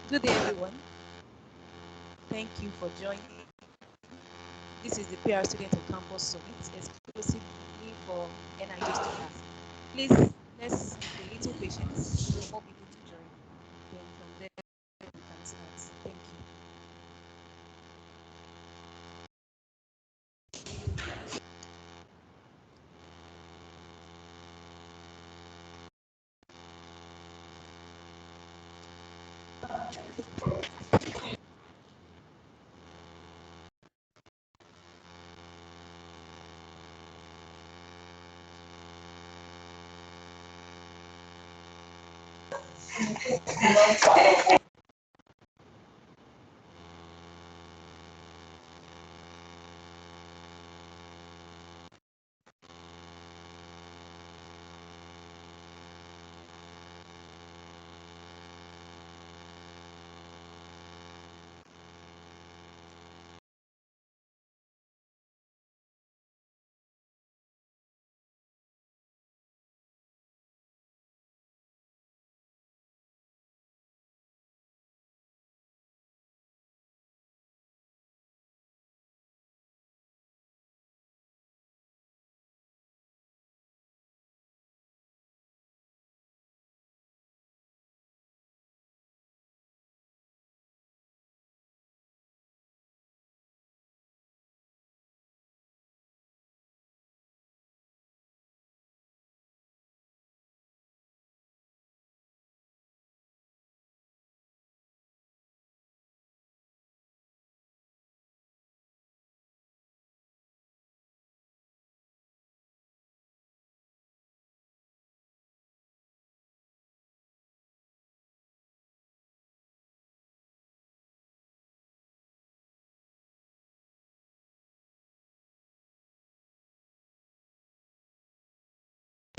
Good day, everyone. Thank you for joining. This is the PR Student on Campus Summit exclusively for NIJ students. Please, let's be a little patient for more people to join. Then from there, we can start. Thank you.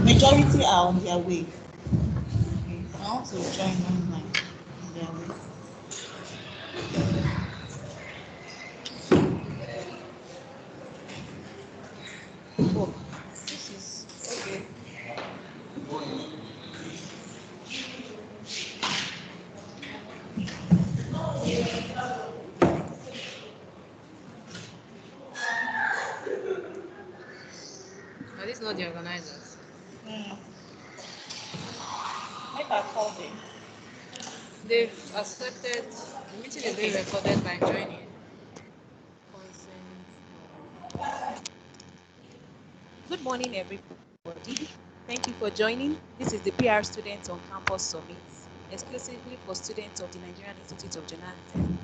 Majority are on their way. Okay. I want to join online on their way. Oh, this is okay. Are these not the organizers? Mm. Make I call them. They've accepted the meeting is being recorded by joining. Consent. Good morning, everybody. Thank you for joining. This is the PR Students on Campus Summit exclusively for students of the Nigerian Institute of Journalism.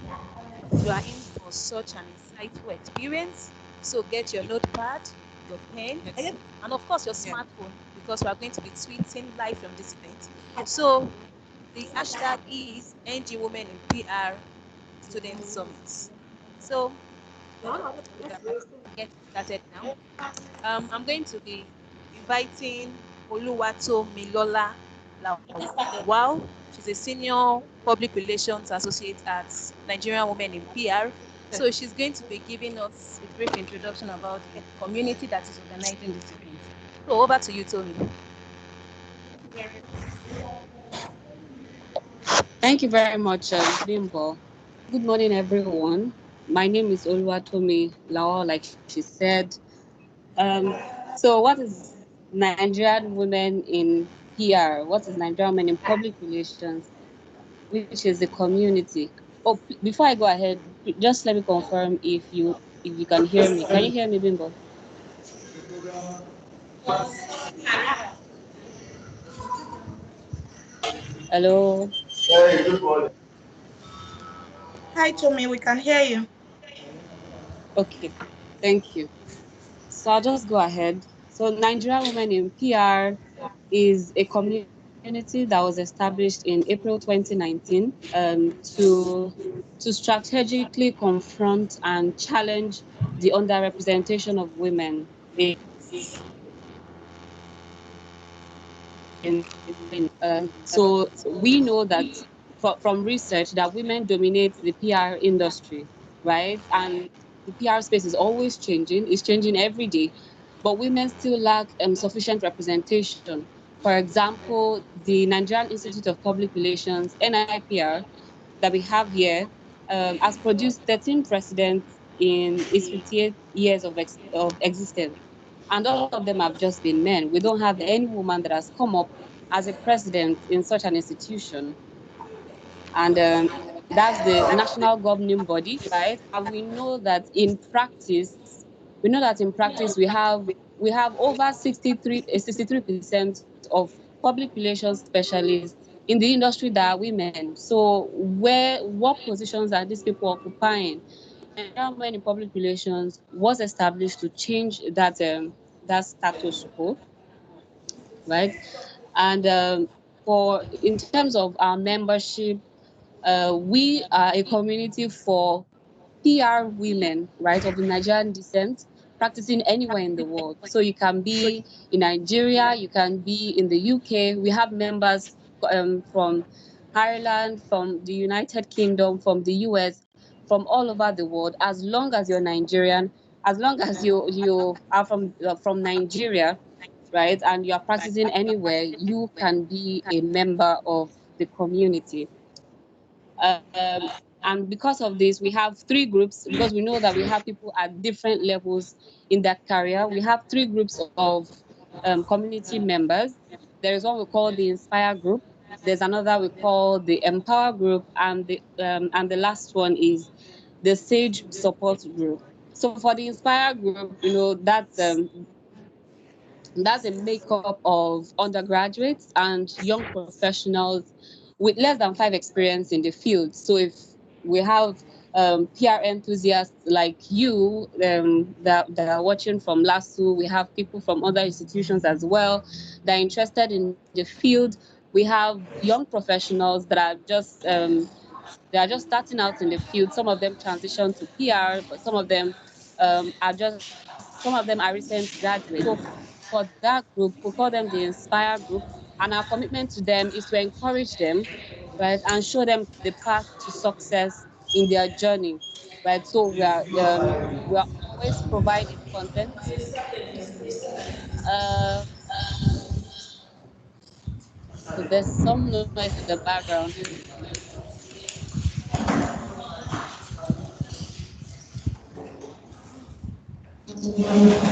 You are in for such an insightful experience. So get your notepad, your pen, Yes. and of course your Yeah. smartphone because we are going to be tweeting live from this event. So the hashtag is NG Women in PR Student Summit. So we can get started now. I'm going to be inviting Oluwato Milola Lawal. She's a senior public relations associate at Nigerian Women in PR. So she's going to be giving us a brief introduction about the community that is organizing this event. So over to you, Tony. Thank you very much, Bimbo. Good morning, everyone. My name is Oluwatomi Lao, like she said. Um, so, what is Nigerian women in PR? What is Nigerian women in public relations, which is the community? Oh, before I go ahead, just let me confirm if you can hear me. Can you hear me, Bimbo? Hello. Hi, Tommy. We can hear you. Okay. Thank you. So I'll just go ahead. So Nigerian Women in PR is a community that was established in April 2019 to strategically confront and challenge the underrepresentation of women so we know that from research that women dominate the PR industry, right? And the PR space is always changing, it's changing every day, but women still lack sufficient representation. For example, the Nigerian Institute of Public Relations, NIPR, that we have here has produced 13 presidents in its 58 years of existence. And all of them have just been men. We don't have any woman that has come up as a president in such an institution. And that's the national governing body, right? And we know that in practice we have over 63% of public relations specialists in the industry that are women. So what positions are these people occupying? Nigerian Women in Public Relations was established to change that status quo, right? And in terms of our membership, we are a community for PR women, right, of Nigerian descent, practicing anywhere in the world. So you can be in Nigeria, you can be in the UK. We have members from Ireland, from the United Kingdom, from the US, from all over the world. As long as you're Nigerian, as long as you are from Nigeria, right, and you are practicing anywhere, you can be a member of the community. Um, and because of this, we have three groups because we know that we have people at different levels in their career. We have three groups of community members. There is one we call the Inspire group. There's another we call the Empower group, and the last one is the Sage Support group. So for the Inspire group, that's a makeup of undergraduates and young professionals with less than 5 experience in the field. So if we have PR enthusiasts like you that are watching from LASU, we have people from other institutions as well that are interested in the field. We have young professionals that are just starting out in the field. Some of them transition to PR, but some of them are recent graduates. So for that group, we call them the Inspire group, and our commitment to them is to encourage them, right, and show them the path to success in their journey, right. So we are always providing content. Uh, so there's some noise in the background.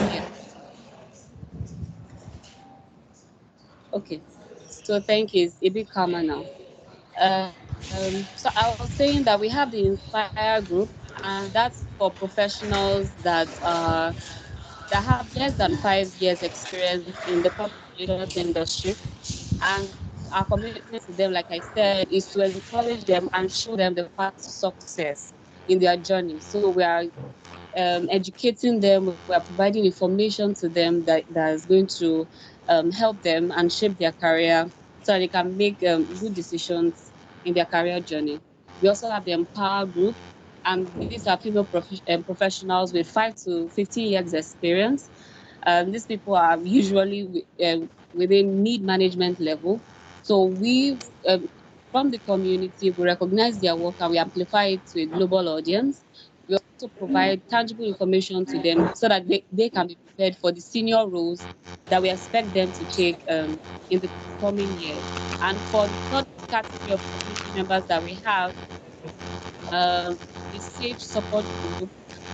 Yeah. Okay. So thank you. It's a bit calmer now. So I was saying that we have the Inspire group, and that's for professionals that have less than 5 years experience in the public relations industry. And our commitment to them, like I said, is to encourage them and show them the path to success in their journey. So we are educating them, we are providing information to them that is going to help them and shape their career so that they can make good decisions in their career journey. We also have the Empower Group, and these are female professionals with 5 to 15 years experience. These people are usually within mid management level. So from the community, we recognize their work and we amplify it to a global audience. We also provide tangible information to them so that they can be prepared for the senior roles that we expect them to take in the coming years. And for the third category of community members that we have, the Sage Support Group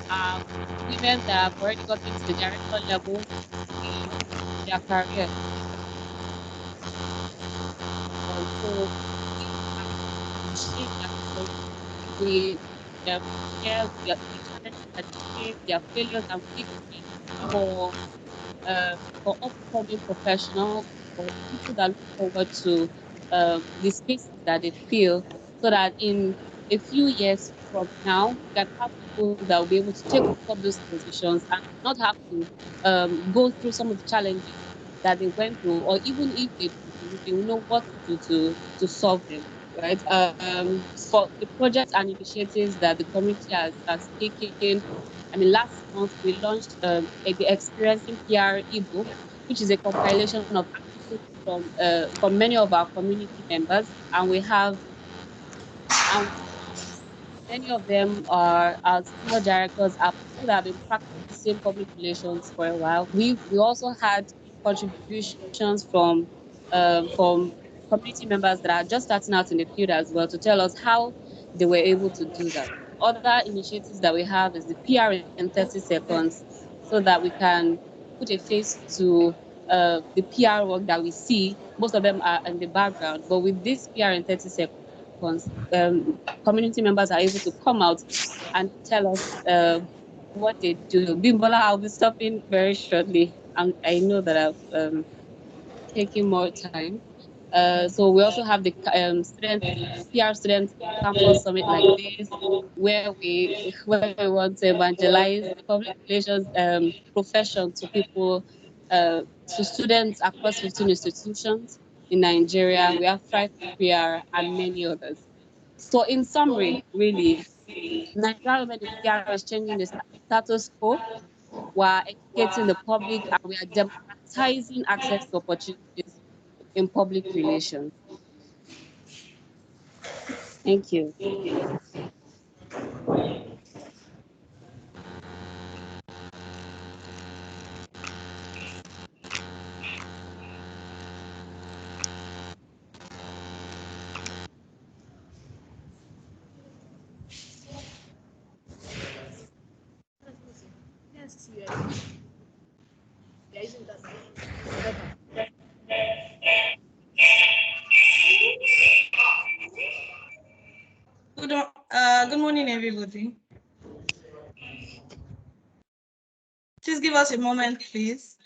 are women that have already gotten to the director level in their career. So we are here to shape their story. We share the challenges that they face, their failures and victories for for upcoming professionals, for people that look forward to the spaces that they feel, so that in a few years from now, we can have people that will be able to take up those positions and not have to go through some of the challenges that they went through, or even if they will know what to do to solve them, right? For the projects and initiatives that the community has taken, I mean, last month we launched the Experiencing PR ebook, which is a compilation of articles from many of our community members, and many of them are our senior directors, are people that have been practicing public relations for a while. We also had contributions from community members that are just starting out in the field as well to tell us how they were able to do that. Other initiatives that we have is the PR in 30 seconds, so that we can put a face to the PR work that we see. Most of them are in the background, but with this PR in 30 seconds, community members are able to come out and tell us what they do. Bimbola, I'll be stopping very shortly. I know that I've taking more time. So we also have the student PR student campus summit like this, where we want to evangelize the public relations profession to people, to students across 15 institutions in Nigeria. We have Thrive PR and many others. So in summary, really, Nigeria Women in PR is changing the status quo. We're educating the public and we are democratizing access to opportunities in public relations. Thank you. Yes, we are using data. Data. Good morning, everybody. Please give us a moment, please.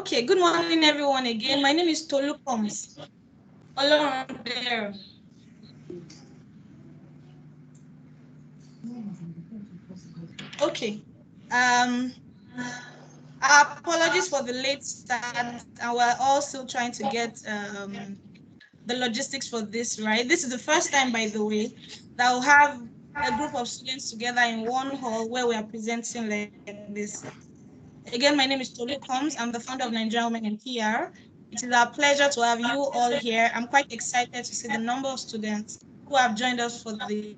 Okay, good morning, everyone. Again, my name is Tolu Combs. Olorun there. Okay. Um, Apologies for the late start, and we're also trying to get the logistics for this, right? This is the first time, by the way, that we'll have a group of students together in one hall where we are presenting like this. Again, my name is Tolu Combs. I'm the founder of Nigerian Women in PR. It is our pleasure to have you all here. I'm quite excited to see the number of students who have joined us for the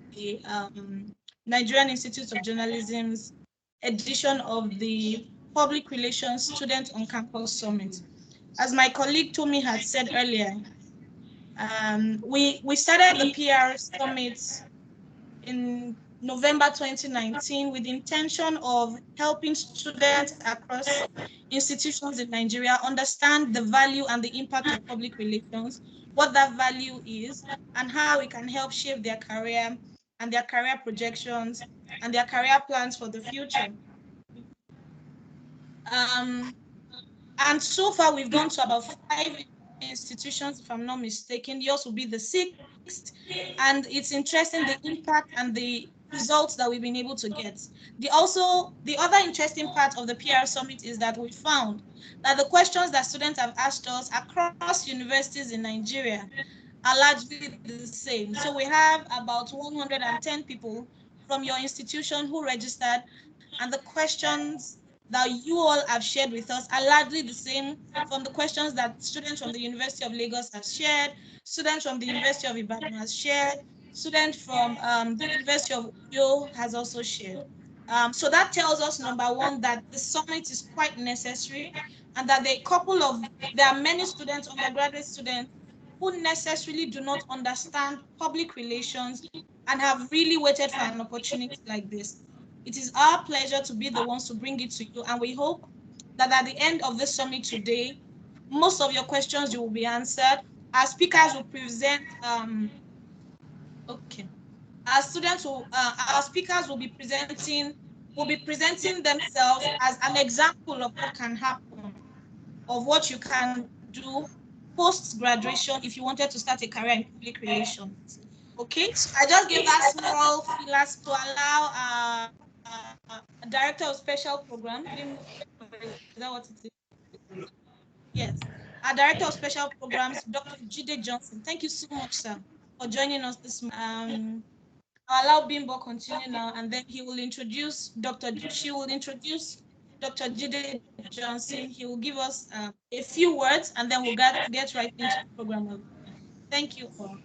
Nigerian Institute of Journalism's edition of the Public Relations Student on Campus Summit. As my colleague Tomi had said earlier, we started the PR Summit in November 2019 with the intention of helping students across institutions in Nigeria understand the value and the impact of public relations, what that value is, and how it can help shape their career and their career projections and their career plans for the future. Um, and so far, we've gone to about 5 institutions, if I'm not mistaken. Yours will be the 6th. And it's interesting the impact and the results that we've been able to get. The other interesting part of the PR Summit is that we found that the questions that students have asked us across universities in Nigeria are largely the same. So we have about 110 people from your institution who registered, and the questions that you all have shared with us are largely the same from the questions that students from the University of Lagos have shared, students from the University of Ibadan has shared, students from the University of Uyo has also shared. So that tells us, number one, that the summit is quite necessary, and that there are many students, undergraduate students, who necessarily do not understand public relations and have really waited for an opportunity like this. It is our pleasure to be the ones to bring it to you, and we hope that at the end of this summit today, most of your questions you will be answered. Our speakers will present. Okay. Our speakers will be presenting themselves as an example of what can happen, of what you can do post graduation if you wanted to start a career in public relations. Okay, so I just gave that small feelers to allow a director of special program. Is that what it is? Yes, our director of special programs, Dr. Jide Johnson. Thank you so much, sir, for joining us this morning. I'll allow Bimbo continue now, and then he will introduce She will introduce Dr. Jide Johnson. He will give us a few words, and then we'll get right into the program. Thank you all.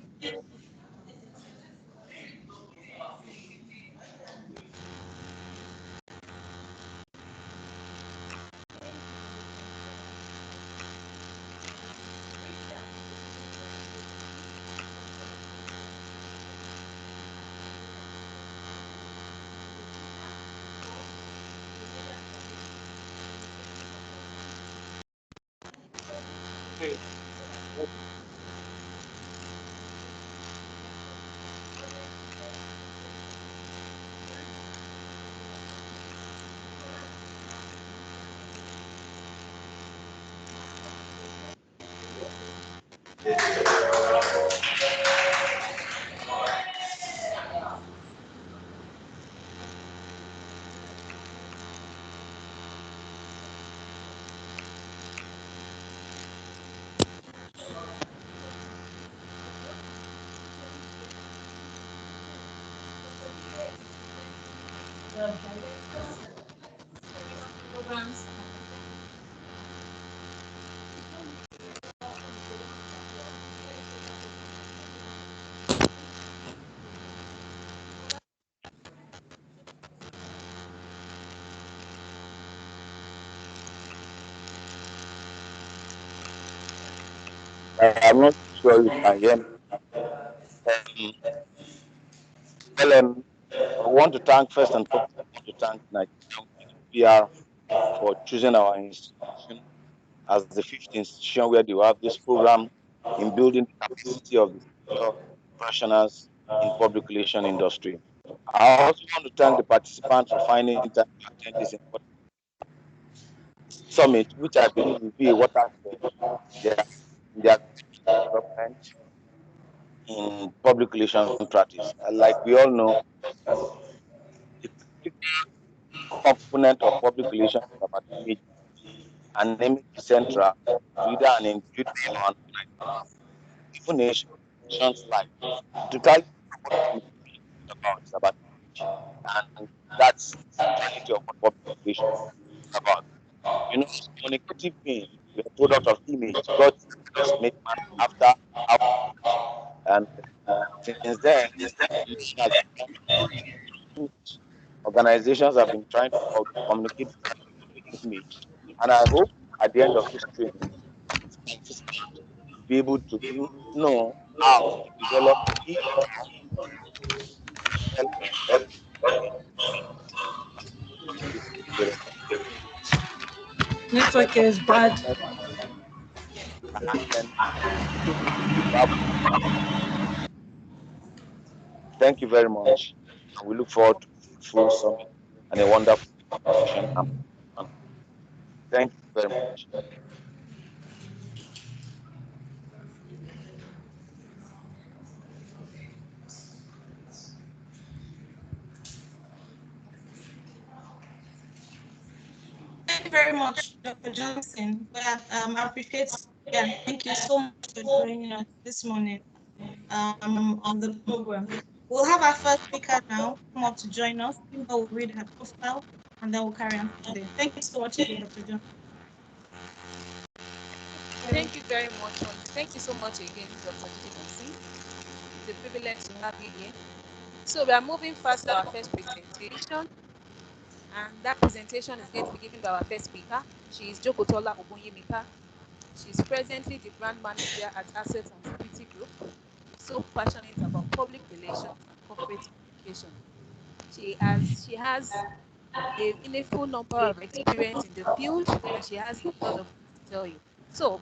I'm not sure you can hear me. Um, well, I want to thank first and foremost. I want to thank Nigerian PR for choosing our institution as the fifth institution where they will have this program in building the capacity of the sector professionals in public relation industry. I also want to thank the participants for finding time to attend this important summit, which I believe will be a watershed in their development in public relations practice. Like we all know, the component of public relations is about image, and image is central to either an individual or an even nation's life. To tell you what communication is about, it's about image, and that's the centrality of what public relations is about. You know, as communicative being, we are a product of image. God just made man after our image, and since then, man has been trying to organizations have been trying to communicate the image. And I hope at the end of this training, its participants will be able to know how to develop the help the Network is bad. and then have, thank you very much. And we look forward to a fruitful summit and a wonderful discussion. And thank you very much. Thank you very much, Dr. Johnson. I appreciate. Yeah, thank you so much for joining us this morning on the program. We'll have our first speaker now come up to join us. We'll read her profile and then we'll carry on from there. Thank you so much again, Dr. Johnson. Thank you very much. Thank you so much again, Dr. Johnson. It's a privilege to have you here. So we are moving fast to our first presentation, and that presentation is going to be given by our first speaker. She is Jokotola Ogunyemika. She is presently the brand manager at Assets and Security Group. So passionate about public relations and corporate communication. She has a meaningful number of experience in the field, and she has a lot of things to tell you. So,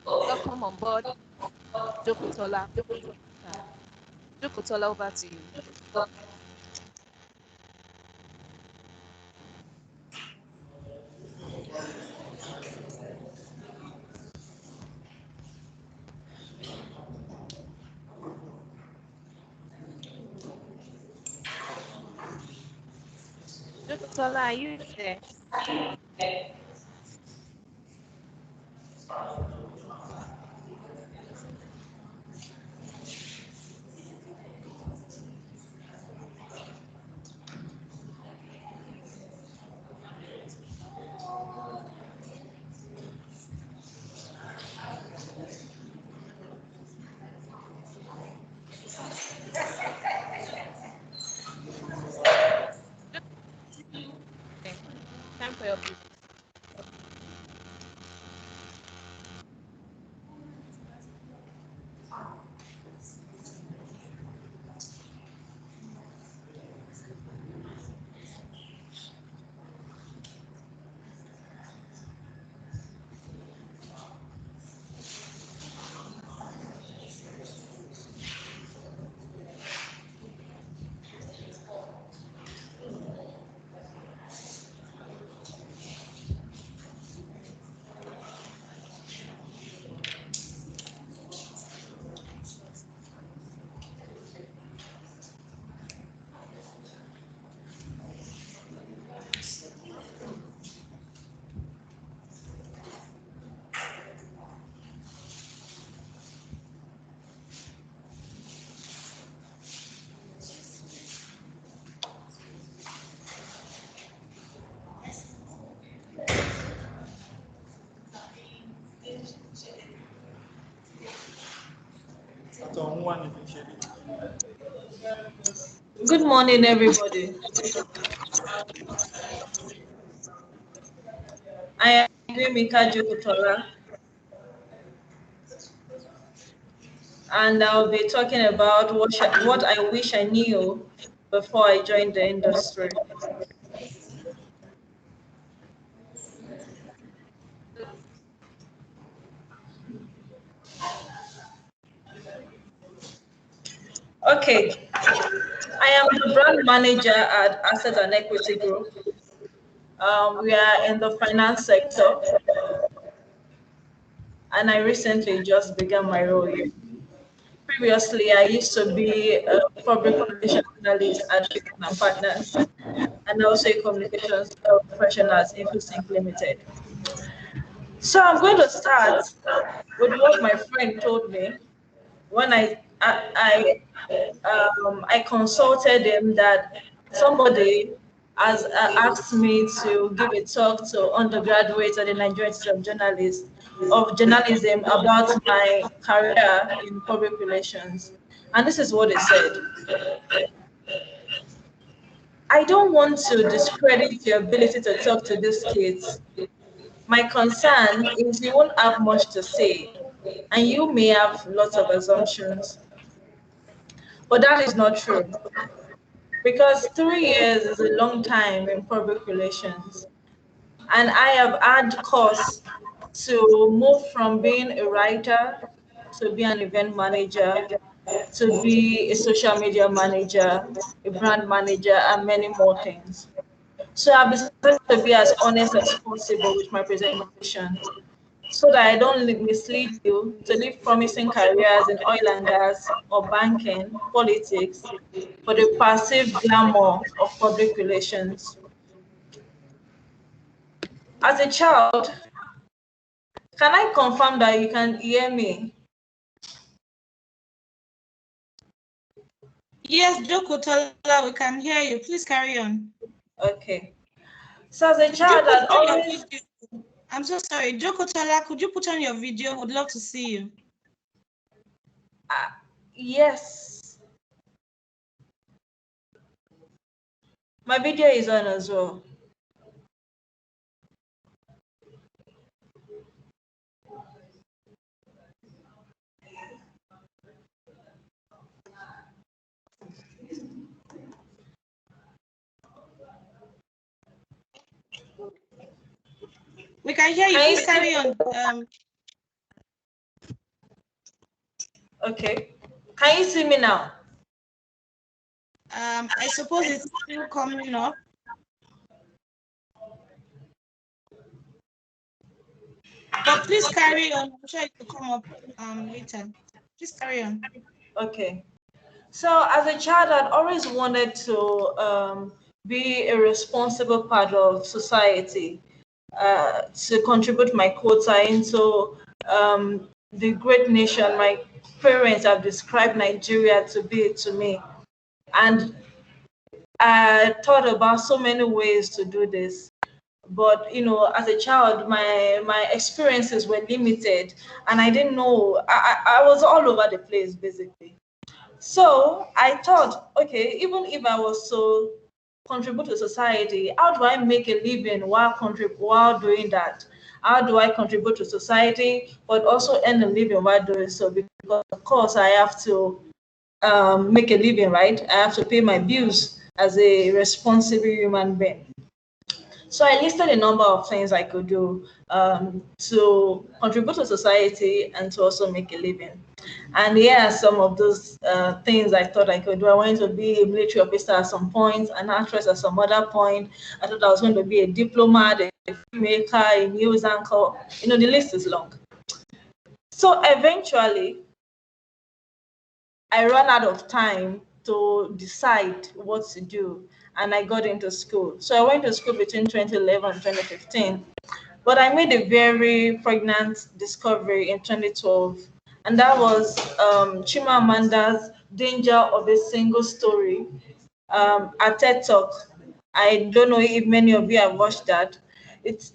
welcome on board, Jokotola. Uh, Jokotola, over to you. Jokotola, are you there? Okay. Time for your piece. Good morning, everybody. I am Mika Jokutola, and I'll be talking about what I wish I knew before I joined the industry. Okay, I am the brand manager at Asset and Equity Group. We are in the finance sector, and I recently just began my role here. Previously, I used to be a public relations analyst at Shipman and Partners, and also a communications professional at InfoSync Limited. So I'm going to start with what my friend told me when I consulted him that somebody has asked me to give a talk to undergraduates at the Nigerian Institute of Journalism about my career in public relations. And this is what he said. I don't want to discredit your ability to talk to these kids. My concern is you won't have much to say, and you may have lots of assumptions. But that is not true because 3 years is a long time in public relations. And I have had course to move from being a writer to be an event manager, to be a social media manager, a brand manager, and many more things. So I've decided to be as honest as possible with my presentation so that I don't mislead you to live promising careers in oil and gas or banking, politics, for the passive glamour of public relations. As a child, can I confirm that you can hear me? Yes, Jokotola, we can hear you. Please carry on. Okay. So as a Could you child, put I'd on your always, video? I'm so sorry. Jokotola, could you put on your video? Would love to see you. uh, yes, my video is on as well. can hear you. Can you Please see carry me? on. Okay. Can you see me now? I suppose it's still coming up. But please carry on. I'm sure it will come up later. Please carry on. Okay. So as a child, I'd always wanted to be a responsible part of society, to contribute my quota into the great nation my parents have described Nigeria to be to me. And I thought about so many ways to do this. But as a child, my experiences were limited, and I didn't know. I was all over the place basically. So I thought, okay, even if I was to contribute to society, how do I make a living while doing that? How do I contribute to society, but also earn a living while doing so? Because of course I have to make a living, right? I have to pay my bills as a responsible human being. So I listed a number of things I could do to contribute to society and to also make a living. And yeah, some of those things I thought I could do. I wanted to be a military officer at some point, an actress at some other point. I thought I was going to be a diplomat, a filmmaker, a news anchor. The list is long. So eventually, I ran out of time to decide what to do, and I got into school. So I went to school between 2011 and 2015. But I made a very pregnant discovery in 2012, and that was Chimamanda's Danger of a Single Story at TED Talk. I don't know if many of you have watched that. It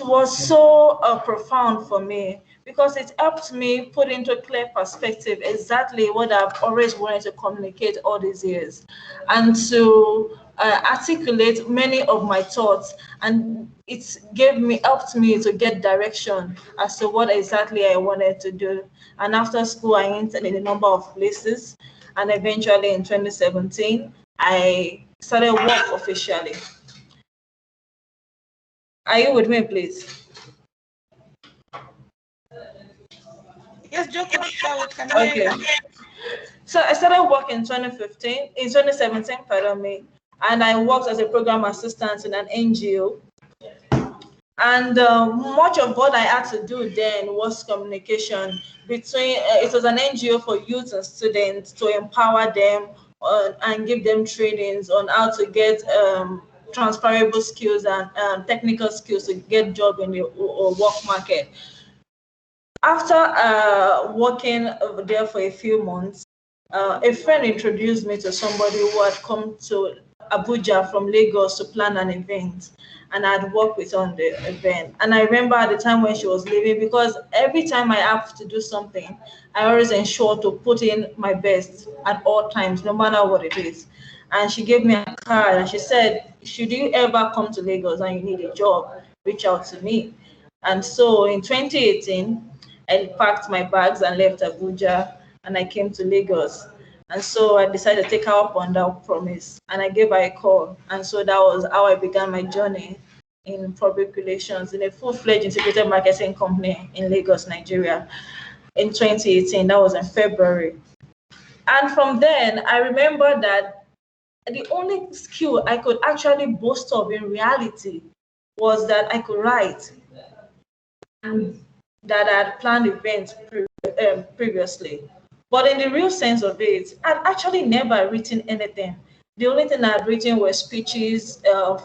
was so profound for me because it helped me put into clear perspective exactly what I've always wanted to communicate all these years, and to articulate many of my thoughts. And it helped me to get direction as to what exactly I wanted to do. And after school, I entered in a number of places, and eventually in 2017, I started work officially. Are you with me, please? Yes, Joko, we can hear Okay. you. So I started work in 2017, pardon me, and I worked as a program assistant in an NGO. And much of what I had to do then was communication between, it was an NGO for youth and students to empower them and give them trainings on how to get transferable skills and technical skills to get job in the work market. After working over there for a few months, a friend introduced me to somebody who had come to Abuja from Lagos to plan an event, and I'd worked with her on the event. And I remember at the time when she was leaving, because every time I have to do something, I always ensure to put in my best at all times, no matter what it is. And she gave me a card and she said, should you ever come to Lagos and you need a job, reach out to me. And so in 2018, I packed my bags and left Abuja, and I came to Lagos. And so I decided to take her up on that promise, and I gave her a call. And so that was how I began my journey in public relations in a full-fledged integrated marketing company in Lagos, Nigeria in 2018. That was in February. And from then, I remember that the only skill I could actually boast of in reality was that I could write, and that I had planned events previously. But in the real sense of it, I'd actually never written anything. The only thing I'd written were speeches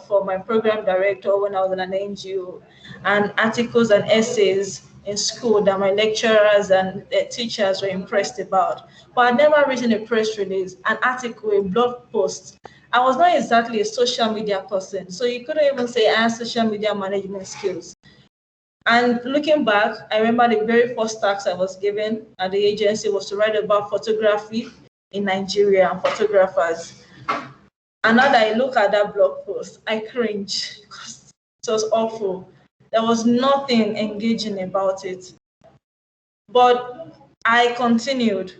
for my program director when I was in an NGO, and articles and essays in school that my lecturers and teachers were impressed about. But I'd never written a press release, an article, a blog post. I was not exactly a social media person, so you couldn't even say I had social media management skills. And looking back, I remember the very first task I was given at the agency was to write about photography in Nigeria and photographers. And now that I look at that blog post, I cringe because it was awful. There was nothing engaging about it. But I continued.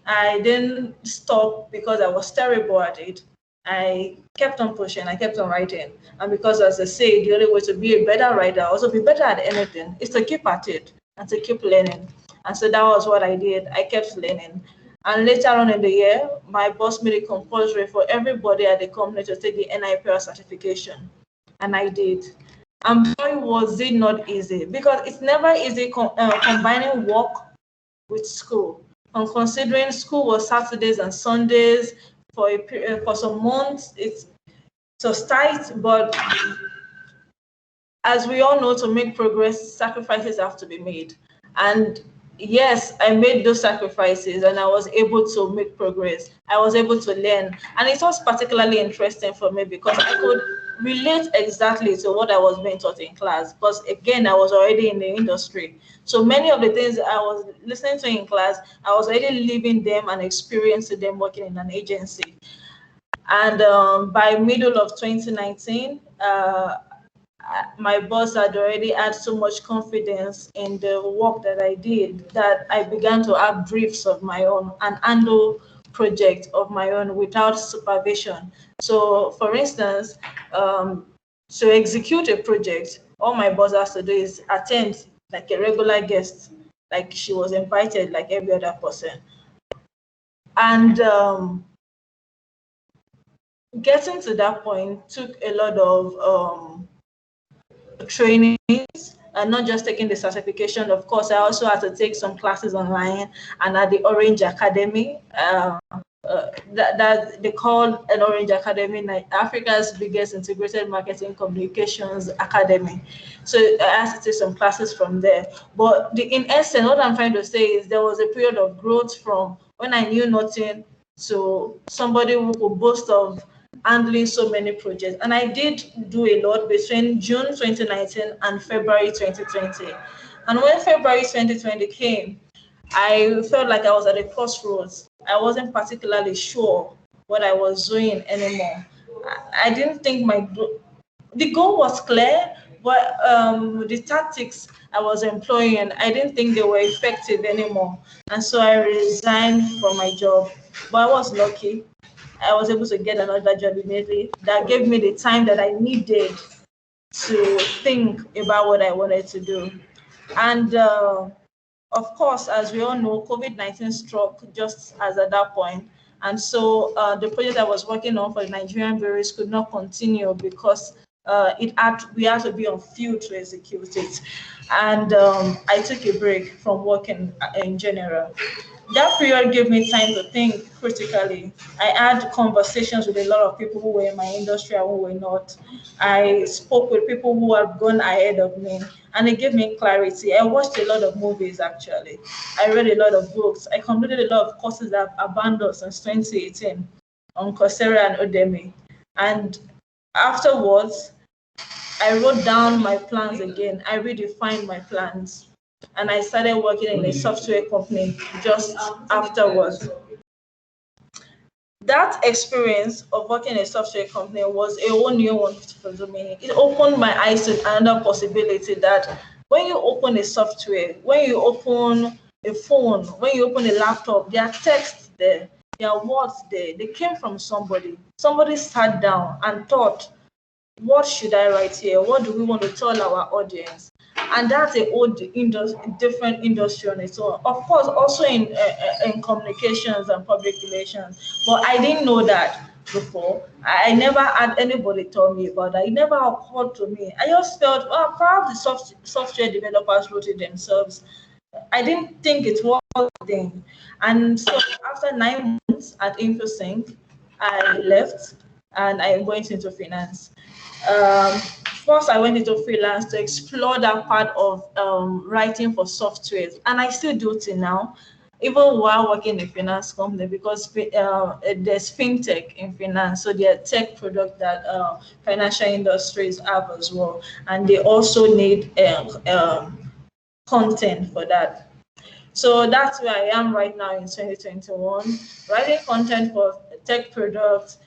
I didn't stop because I was terrible at it. I kept on pushing, I kept on writing. And because, as I say, the only way to be a better writer, also be better at anything, is to keep at it and to keep learning. And so that was what I did. I kept learning. And later on in the year, my boss made it compulsory for everybody at the company to take the NIPR certification. And I did. And boy, was it not easy, because it's never easy combining work with school. And considering school was Saturdays and Sundays for a period, for some months, it was tight. But as we all know, to make progress, sacrifices have to be made. And yes, I made those sacrifices and I was able to make progress. I was able to learn. And it was particularly interesting for me because I could relate exactly to what I was being taught in class. Because again, I was already in the industry. So many of the things I was listening to in class, I was already living them and experiencing them working in an agency. And by middle of 2019, my boss had already had so much confidence in the work that I did that I began to have briefs of my own and handle projects of my own without supervision. So, for instance, to execute a project, all my boss has to do is attend like a regular guest, like she was invited like every other person. And getting to that point took a lot of trainings and not just taking the certification. Of course, I also had to take some classes online and at the Orange Academy. That they call an Orange Academy Africa's biggest integrated marketing communications academy. So I had to take some classes from there. But in essence, what I'm trying to say is there was a period of growth from when I knew nothing to somebody who could boast of handling so many projects. And I did do a lot between June 2019 and February 2020. And when February 2020 came, I felt like I was at a crossroads. I wasn't particularly sure what I was doing anymore. I didn't think the goal was clear, but the tactics I was employing, I didn't think they were effective anymore. And so I resigned from my job. But I was lucky. I was able to get another job immediately that gave me the time that I needed to think about what I wanted to do. And of course, as we all know, COVID-19 struck just as at that point. And so the project I was working on for the Nigerian breweries could not continue because we had to be on field to execute it. And I took a break from working in general. That period gave me time to think critically. I had conversations with a lot of people who were in my industry and who were not. I spoke with people who had gone ahead of me, and it gave me clarity. I watched a lot of movies actually. I read a lot of books. I completed a lot of courses that I've abandoned since 2018 on Coursera and Udemy. And afterwards, I wrote down my plans again. I redefined my plans and I started working in a software company just afterwards. That experience of working in a software company was a whole new one for me. It opened my eyes to another possibility that when you open a software, when you open a phone, when you open a laptop, there are texts there, there are words there. They came from somebody. Somebody sat down and thought, what should I write here? What do we want to tell our audience? And that's a whole different industry on its own. Of course, also in communications and public relations. But I didn't know that before. I never had anybody tell me about that. It never occurred to me. I just felt, oh, perhaps the software developers wrote it themselves. I didn't think it was a thing. And so after 9 months at InfoSync, I left and I went into finance. Um, First, I went into freelance to explore that part of writing for software, and I still do till now, even while working in a finance company, because there's fintech in finance, so there are tech products that financial industries have as well, and they also need content for that. So that's where I am right now in 2021, writing content for tech products,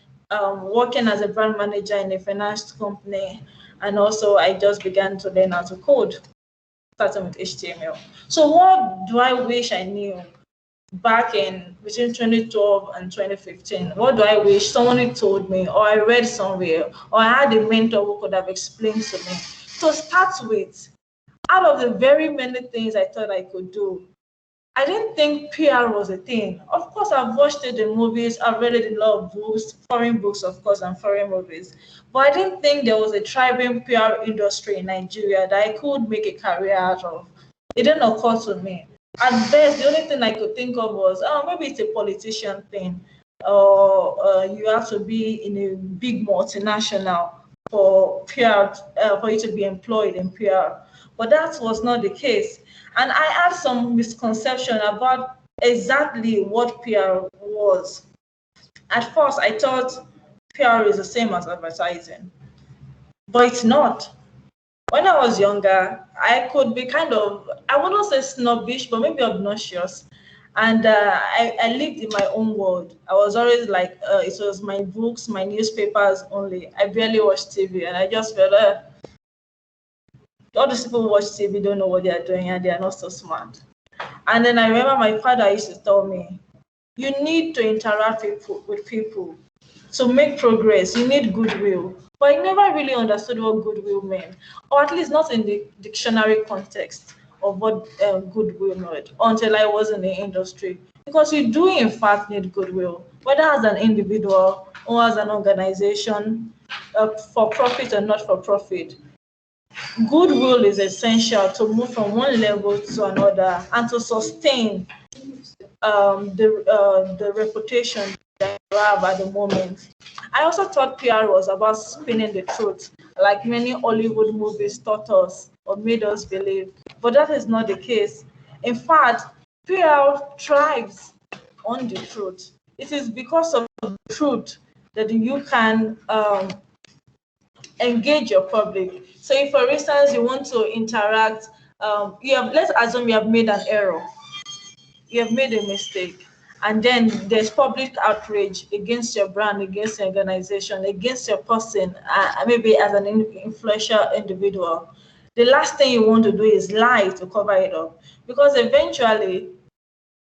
working as a brand manager in a finance company, and also I just began to learn how to code, starting with HTML. So what do I wish I knew back in between 2012 and 2015. What do I wish someone had told me, or I read somewhere, or I had a mentor who could have explained to me? To start with, out of the very many things I thought I could do, I didn't think PR was a thing. Of course, I've watched it in movies, I've read it in a lot of books, foreign books, of course, and foreign movies. But I didn't think there was a thriving PR industry in Nigeria that I could make a career out of. It didn't occur to me. At best, the only thing I could think of was, oh, maybe it's a politician thing, or you have to be in a big multinational for PR, for you to be employed in PR. But that was not the case. And I had some misconception about exactly what PR was. At first, I thought PR is the same as advertising, but it's not. When I was younger, I could be kind of, I wouldn't say snobbish, but maybe obnoxious. And I lived in my own world. I was always like, it was my books, my newspapers only. I barely watched TV, and I just felt, all these people who watch TV don't know what they are doing, and they are not so smart. And then I remember my father used to tell me, you need to interact with people to make progress. You need goodwill. But I never really understood what goodwill meant, or at least not in the dictionary context of what goodwill meant until I was in the industry. Because you do, in fact, need goodwill, whether as an individual or as an organization, for profit or not for profit. Goodwill is essential to move from one level to another and to sustain the reputation that you have at the moment. I also thought PR was about spinning the truth, like many Hollywood movies taught us or made us believe. But that is not the case. In fact, PR thrives on the truth. It is because of the truth that you can engage your public. So, if for instance you want to interact, let's assume you have made an error, you have made a mistake, and then there's public outrage against your brand, against your organization, against your person, maybe as an influential individual. The last thing you want to do is lie to cover it up, because eventually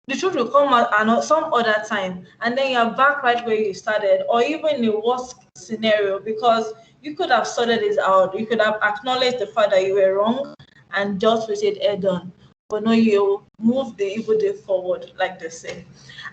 the truth will come out some other time, and then you're back right where you started, or even in a worst scenario, because you could have sorted this out, you could have acknowledged the fact that you were wrong and dealt with it head on. But no, you move the evil day forward, like they say.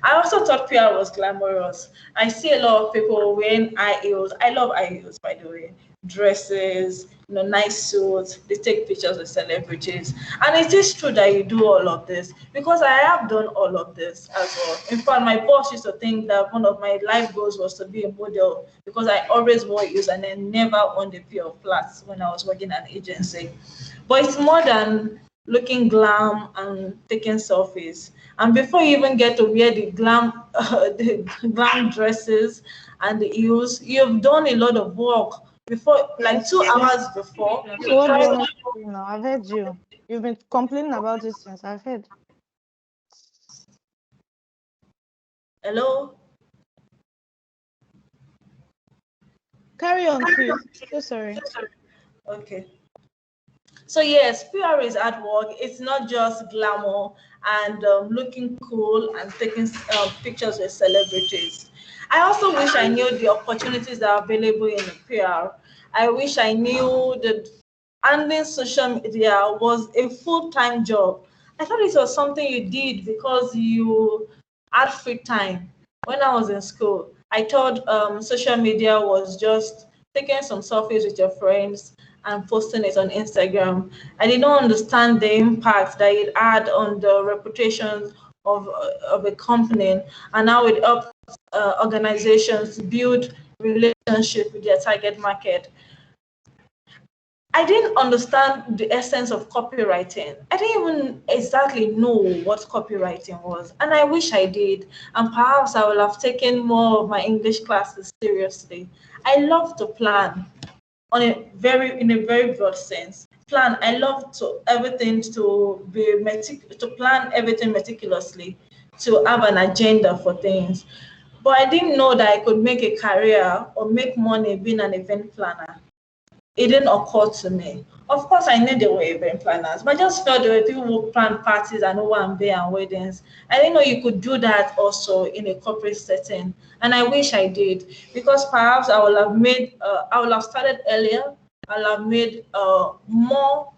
I also thought PR was glamorous. I see a lot of people wearing high heels. I love high heels, by the way. Dresses, nice suits. They take pictures with celebrities. And it is true that you do all of this, because I have done all of this as well. In fact, my boss used to think that one of my life goals was to be a model, because I always wore heels and I never owned a pair of flats when I was working at an agency. But it's more than looking glam and taking selfies. And before you even get to wear the glam dresses and the heels, you've done a lot of work before, like Yes. 2 hours before. So You what do you try. want me to say now? I've heard you. You've been complaining about this since I've heard. Hello. Carry on, please. So sorry. Okay. So yes, PR is at work. It's not just glamour and looking cool and taking pictures with celebrities. I also wish I knew the opportunities that are available in PR. I wish I knew that handling social media was a full-time job. I thought it was something you did because you had free time. When I was in school, I thought social media was just taking some selfies with your friends and posting it on Instagram. I did not understand the impact that it had on the reputation of a company, and how it helps organizations build relationship with their target market. I didn't understand the essence of copywriting. I didn't even exactly know what copywriting was, and I wish I did. And perhaps I would have taken more of my English classes seriously. I love to plan in a very broad sense. Plan. I love to everything to to plan everything meticulously, to have an agenda for things. But I didn't know that I could make a career or make money being an event planner. it didn't occur to me. Of course, I knew there were event planners, but I just felt there were people who plan parties and who and bear and weddings. I didn't know you could do that also in a corporate setting, and I wish I did, because perhaps I would have started earlier. I would have made uh, more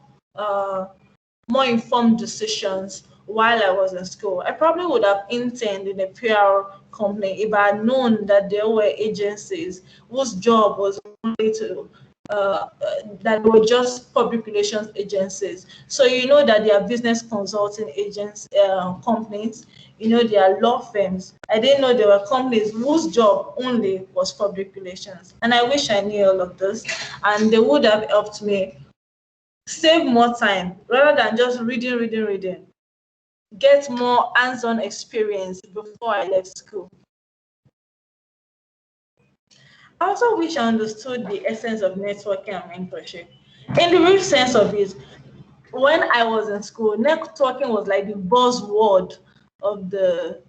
informed decisions while I was in school. I probably would have interned in a PR company if I had known that there were agencies whose job was only to that were just public relations agencies. So you know that they are business consulting agents, companies. You know, they are law firms. I didn't know there were companies whose job only was public relations. And I wish I knew all of this, and they would have helped me save more time rather than just reading, get more hands-on experience before I left school. I also wish I understood the essence of networking and mentorship. In the real sense of it, when I was in school, networking was like the buzzword of the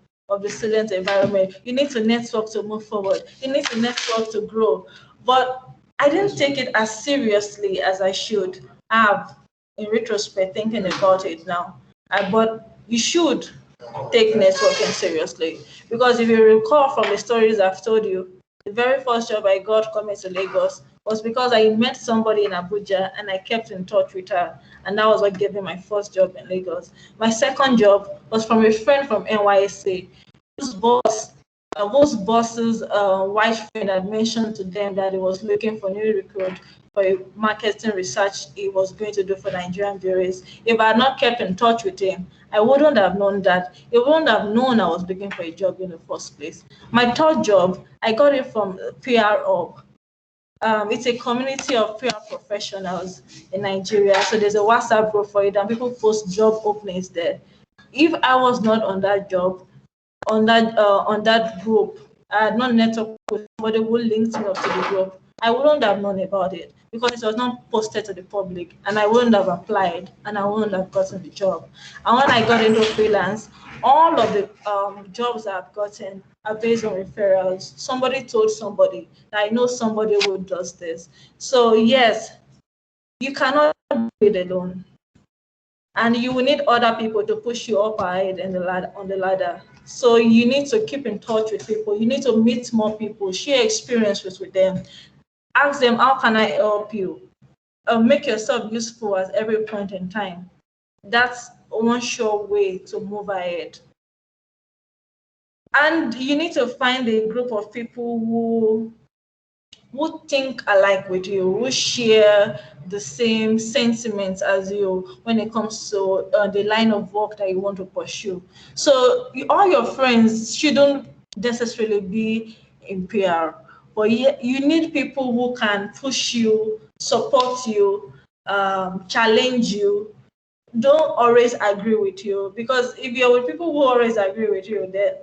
student environment. You need to network to move forward. You need to network to grow. But I didn't take it as seriously as I should have in retrospect, thinking about it now. But you should take networking seriously, because if you recall from the stories I've told you, the very first job I got coming to Lagos was because I met somebody in Abuja and I kept in touch with her, and that was what gave me my first job in Lagos. My second job was from a friend from NYSC whose whose boss's white friend had mentioned to them that he was looking for new recruit for a marketing research he was going to do for Nigerian bureaus. If I had not kept in touch with him, I wouldn't have known that. He wouldn't have known I was looking for a job in the first place. My third job, I got it from PR Hub. It's a community of PR professionals in Nigeria. So there's a WhatsApp group for it, and people post job openings there. If I was not on that job, on that group, I had not networked with somebody who linked me up to the group, I wouldn't have known about it because it was not posted to the public, and I wouldn't have applied, and I wouldn't have gotten the job. And when I got into freelance, all of the jobs I've gotten are based on referrals. Somebody told somebody that I know somebody who does this. So yes, you cannot do it alone, and you will need other people to push you up ahead in the ladder, on the ladder. So you need to keep in touch with people. You need to meet more people, share experiences with them, ask them, how can I help you? Make yourself useful at every point in time. That's one sure way to move ahead. And you need to find a group of people who think alike with you, who share the same sentiments as you when it comes to the line of work that you want to pursue. So all your friends shouldn't necessarily be in PR, but you need people who can push you, support you, challenge you. Don't always agree with you, because if you're with people who always agree with you, then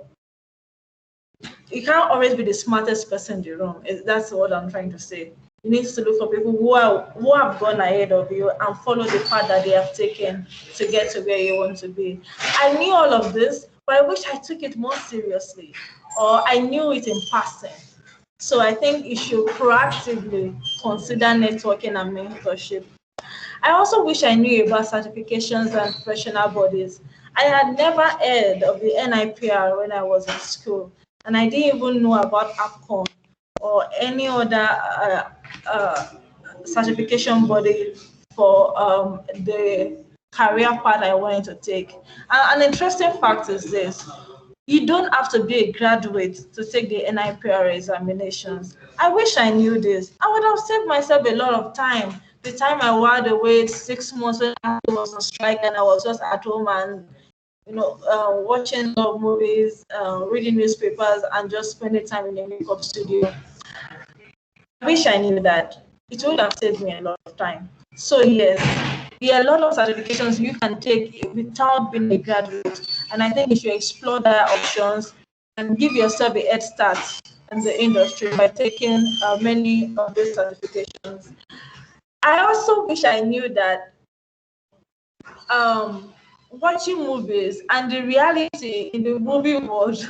you can't always be the smartest person in the room. That's what I'm trying to say. You need to look for people who have gone ahead of you and follow the path that they have taken to get to where you want to be. I knew all of this, but I wish I took it more seriously, or I knew it in passing. So I think you should proactively consider networking and mentorship. I also wish I knew about certifications and professional bodies. I had never heard of the NIPR when I was in school, and I didn't even know about APCON or any other certification body for the career path I wanted to take. And an interesting fact is this: you don't have to be a graduate to take the NIPR examinations. I wish I knew this. I would have saved myself a lot of time. The time I had to wait 6 months when I was on strike and I was just at home and watching love movies, reading newspapers, and just spending time in the makeup studio. I wish I knew that. It would have saved me a lot of time. So yes, there are a lot of certifications you can take without being a graduate, and I think you should explore their options and give yourself a head start in the industry by taking many of these certifications. I also wish I knew that watching movies and the reality in the movie world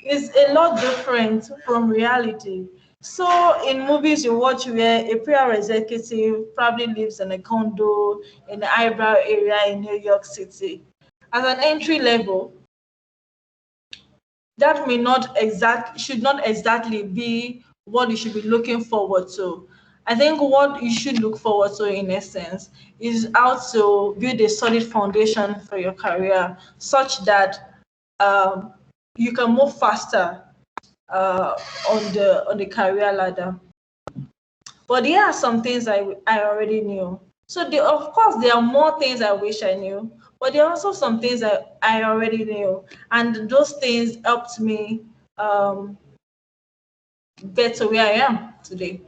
is a lot different from reality. So in movies you watch where a PR executive probably lives in a condo in the eyebrow area in New York City. As an entry level, that may not exact should not exactly be what you should be looking forward to. I think what you should look forward to in essence is how to build a solid foundation for your career such that um, you can move faster uh, on the career ladder. But there are some things I already knew. So of course there are more things I wish I knew, but there are also some things that I already knew, and those things helped me get to where I am today.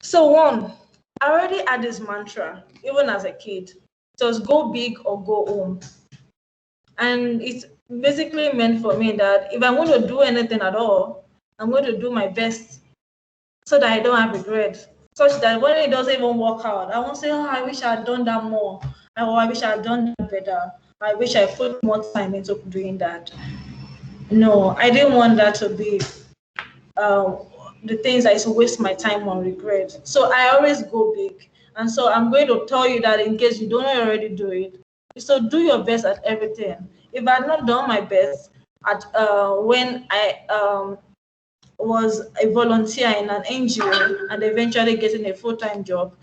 So one, I already had this mantra even as a kid. It was go big or go home, and it's basically meant for me that if I'm going to do anything at all, I'm going to do my best so that I don't have regret. Such that when it doesn't even work out, I won't say, oh, I wish I had done that more. Or I wish I had done that better. I wish I put more time into doing that. No, I didn't want that to be uh, the things I used to waste my time on regret. So I always go big. And so I'm going to tell you that in case you don't already do it, so do your best at everything. If I had not done my best at when I was a volunteer in an NGO and eventually getting a full-time job,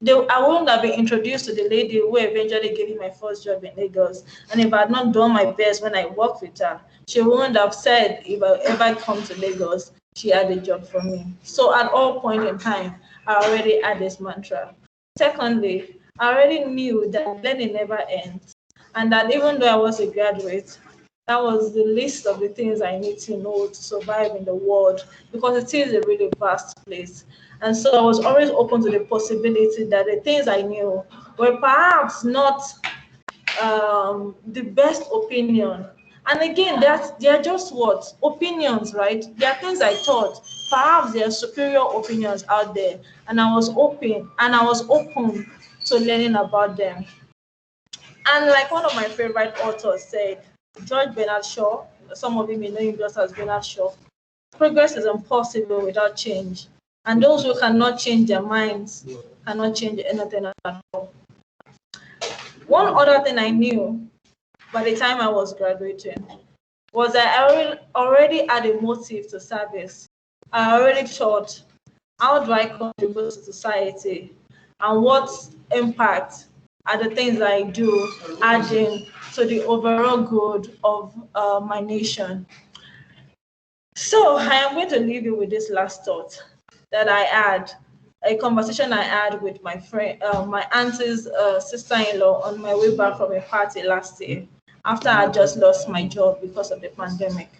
I wouldn't have been introduced to the lady who eventually gave me my first job in Lagos. And if I had not done my best when I worked with her, she wouldn't have said if I ever come to Lagos, she had a job for me. So at all point in time, I already had this mantra. Secondly, I already knew that learning never ends, and that even though I was a graduate, that was the list of the things I need to know to survive in the world, because it is a really vast place. And so I was always open to the possibility that the things I knew were perhaps not the best opinion. And again, they're just what? Opinions, right? There are things I thought. Perhaps there are superior opinions out there. And I was open to learning about them. And like one of my favorite authors said, George Bernard Shaw, some of you may know him just as Bernard Shaw, progress is impossible without change. And those who cannot change their minds cannot change anything at all. One other thing I knew by the time I was graduating was that I already had a motive to service. I already thought, how do I contribute to society? And what impact are the things I do adding to the overall good of my nation? So I am going to leave you with this last thought that I had, a conversation I had with my friend, my auntie's sister-in-law on my way back from a party last year after I just lost my job because of the pandemic.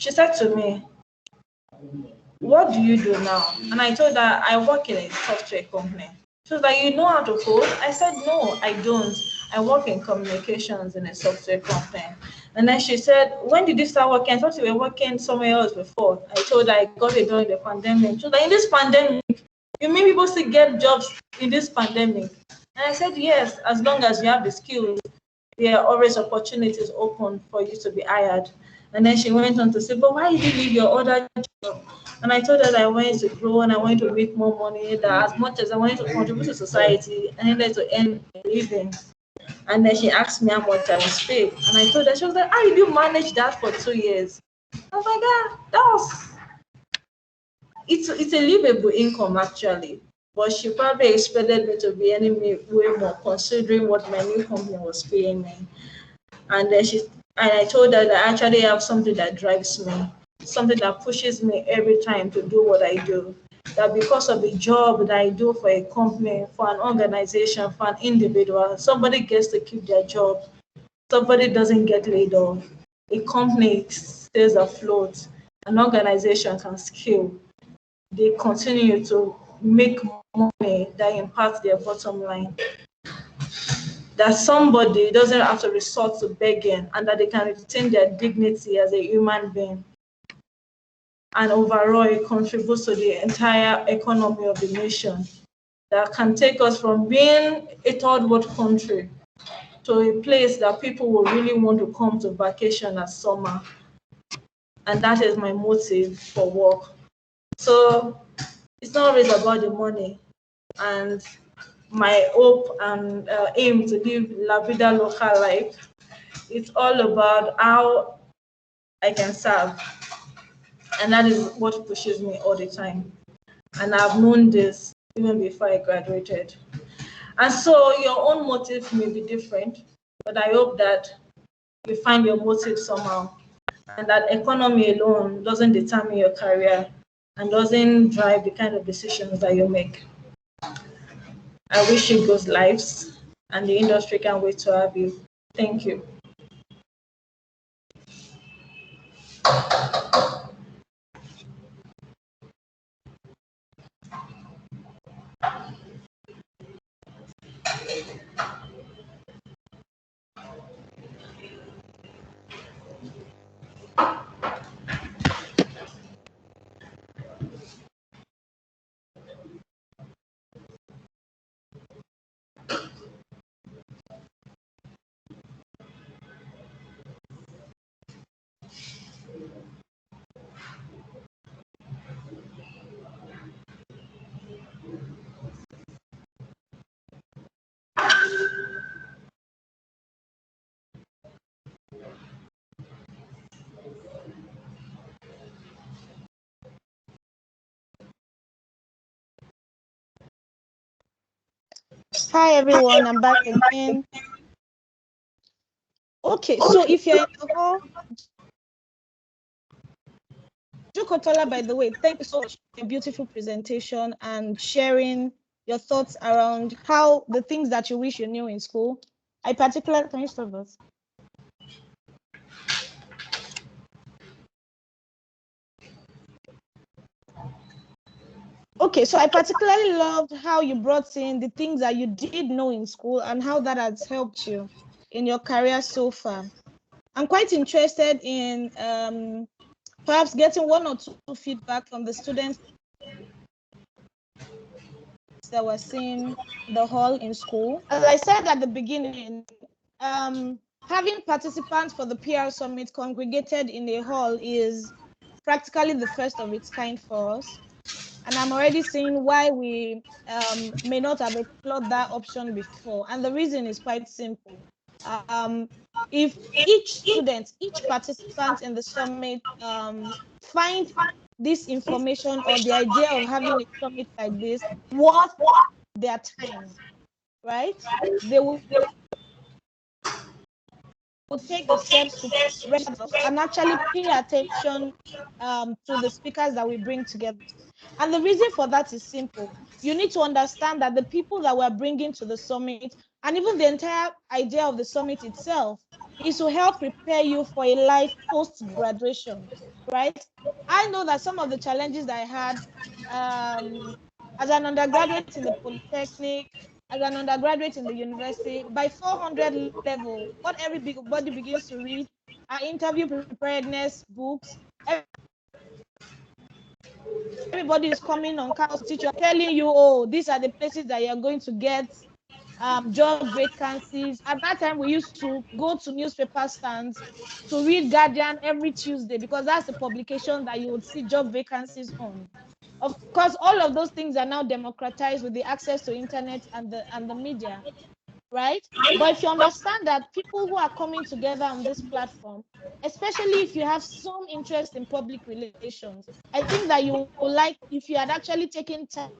She said to me, what do you do now? And I told her I work in a software company. She was like, you know how to code? I said, no, I don't. I work in communications in a software company. And then she said, when did you start working? I thought you were working somewhere else before. I told her I got it during the pandemic. She was like, in this pandemic, you mean people still get jobs in this pandemic? And I said, yes, as long as you have the skills, there are always opportunities open for you to be hired. And then she went on to say, but why did you leave your other job? And I told her that I wanted to grow and I wanted to make more money, that as much as I wanted to contribute to society, I needed to earn a living. And then she asked me how much I was paid. And I told her, she was like, how did you manage that for 2 years? I was like, yeah, it's a livable income actually. But she probably expected me to be any way more considering what my new company was paying me. And then I told her that I actually have something that drives me, something that pushes me every time to do what I do. That because of the job that I do for a company, for an organization, for an individual, somebody gets to keep their job, somebody doesn't get laid off, a company stays afloat, an organization can scale, they continue to make money that impacts their bottom line, that somebody doesn't have to resort to begging, and that they can retain their dignity as a human being. And overall, it contributes to the entire economy of the nation, that can take us from being a third world country to a place that people will really want to come to vacation at summer. And that is my motive for work. So it's not always about the money. And my hope and aim to live La Vida Loca life, it's all about how I can serve. And that is what pushes me all the time. And I've known this even before I graduated. And so your own motive may be different, but I hope that you find your motive somehow, and that economy alone doesn't determine your career and doesn't drive the kind of decisions that you make. I wish you good lives, and the industry can't wait to have you. Thank you. Hi everyone, I'm back again. Okay, so if you're in the hall, Jukotola, by the way, thank you so much for your beautiful presentation and sharing your thoughts around how the things that you wish you knew in school. I particularly, can you stop us? Okay, so I particularly loved how you brought in the things that you did know in school and how that has helped you in your career so far. I'm quite interested in perhaps getting one or two feedback from the students that were seen in the hall in school. As I said at the beginning, having participants for the PR Summit congregated in a hall is practically the first of its kind for us. And I'm already seeing why we may not have explored that option before. And the reason is quite simple. If each student, each participant in the summit find this information or the idea of having a summit like this worth their time, right? They will take the steps to register and actually pay attention to the speakers that we bring together. And the reason for that is simple. You need to understand that the people that we're bringing to the summit, and even the entire idea of the summit itself, is to help prepare you for a life post-graduation, right? I know that some of the challenges that I had as an undergraduate in the Polytechnic, as an undergraduate in the university, by 400 level, what everybody begins to read are interview preparedness books. Everybody is coming on campus, teacher telling you, oh, these are the places that you're going to get job vacancies. At that time, we used to go to newspaper stands to read Guardian every Tuesday because that's the publication that you would see job vacancies on. Of course, all of those things are now democratized with the access to internet and the media, right? But if you understand that people who are coming together on this platform, especially if you have some interest in public relations, I think that you will like, if you had actually taken time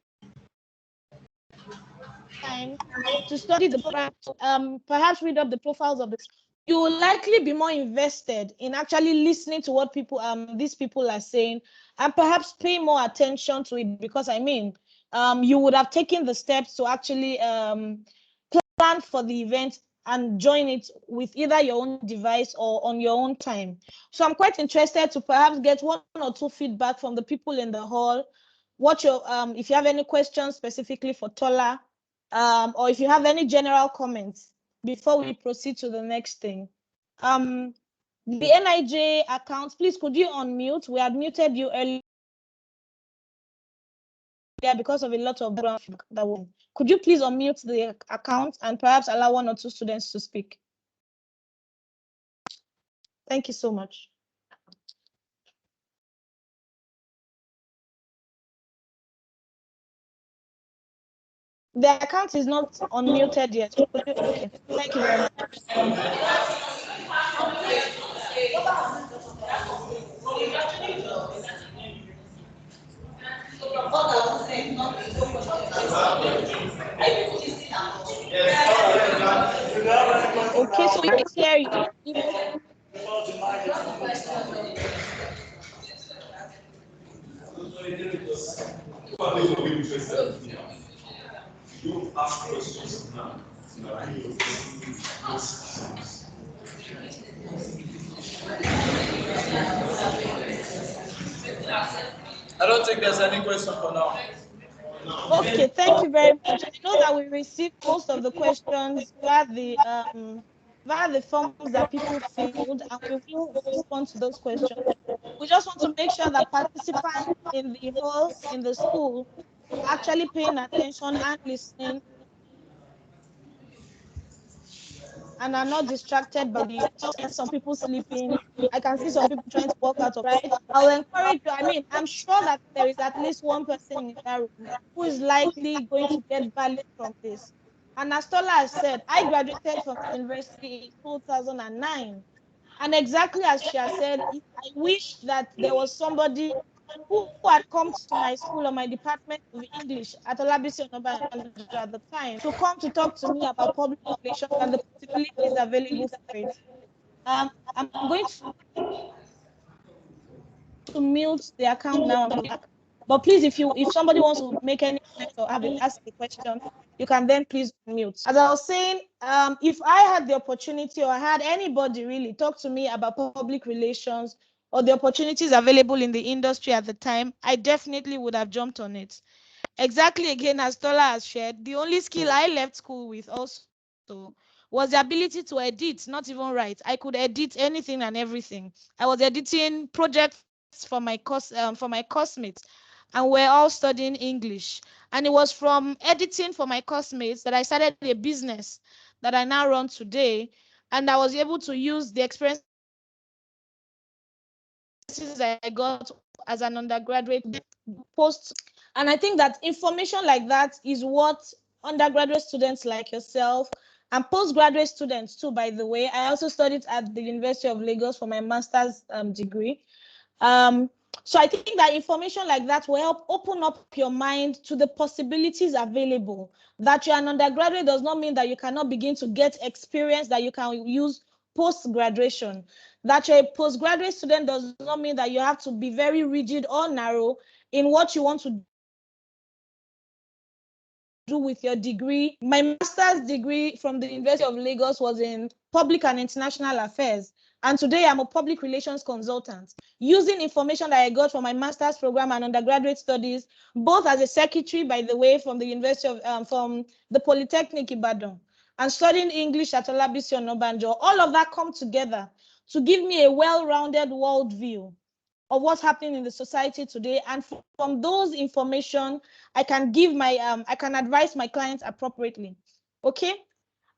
to study the program, perhaps read up the profiles of this, you will likely be more invested in actually listening to what people these people are saying and perhaps pay more attention to it, because I mean, you would have taken the steps to actually plan for the event and join it with either your own device or on your own time. So I'm quite interested to perhaps get one or two feedback from the people in the hall. What your if you have any questions specifically for Tola, or if you have any general comments before we proceed to the next thing. The NIJ account, please could you unmute? We had muted you earlier because of a lot of background feedback that one. Could you please unmute the account and perhaps allow one or two students to speak? Thank you so much. The account is not unmuted yet. Okay, thank you very much. Okay, so we can hear you. I don't think there's any question for now. Okay, thank you very much. I know that we received most of the questions via the forms that people filled, and we will respond to those questions. We just want to make sure that participants in the hall in the school are actually paying attention and listening and are not distracted by the some people sleeping. I can see some people trying to walk out of right. I'll encourage you. I mean, I'm sure that there is at least one person in that room who is likely going to get value from this. And as Tola has said, I graduated from the university in 2009. And exactly as she has said, I wish that there was somebody who had come to my school or my department of English at Olabisi Onabanjo at the time to come to talk to me about public relations and the possibilities available for it. I'm going to mute the account now. But please, if somebody wants to make any comment or ask a question, you can then please mute. As I was saying, if I had the opportunity or I had anybody really talk to me about public relations or the opportunities available in the industry at the time, I definitely would have jumped on it. Exactly, again, as Tola has shared, the only skill I left school with also was the ability to edit, not even write. I could edit anything and everything. I was editing projects for my classmates, and we're all studying English. And it was from editing for my classmates that I started a business that I now run today, and I was able to use the experiences I got as an undergraduate post. And I think that information like that is what undergraduate students like yourself and postgraduate students too, by the way. I also studied at the University of Lagos for my master's degree. So I think that information like that will help open up your mind to the possibilities available. That you're an undergraduate does not mean that you cannot begin to get experience that you can use post-graduation. That you're a postgraduate student does not mean that you have to be very rigid or narrow in what you want to do with your degree. My master's degree from the University of Lagos was in public and international affairs. And today I'm a public relations consultant using information that I got from my master's program and undergraduate studies, both as a secretary, by the way, from from the Polytechnic Ibadan, and studying English at Olabisi Onabanjo. All of that come together to give me a well-rounded worldview of what's happening in the society today. And from those information, I can give I can advise my clients appropriately. Okay.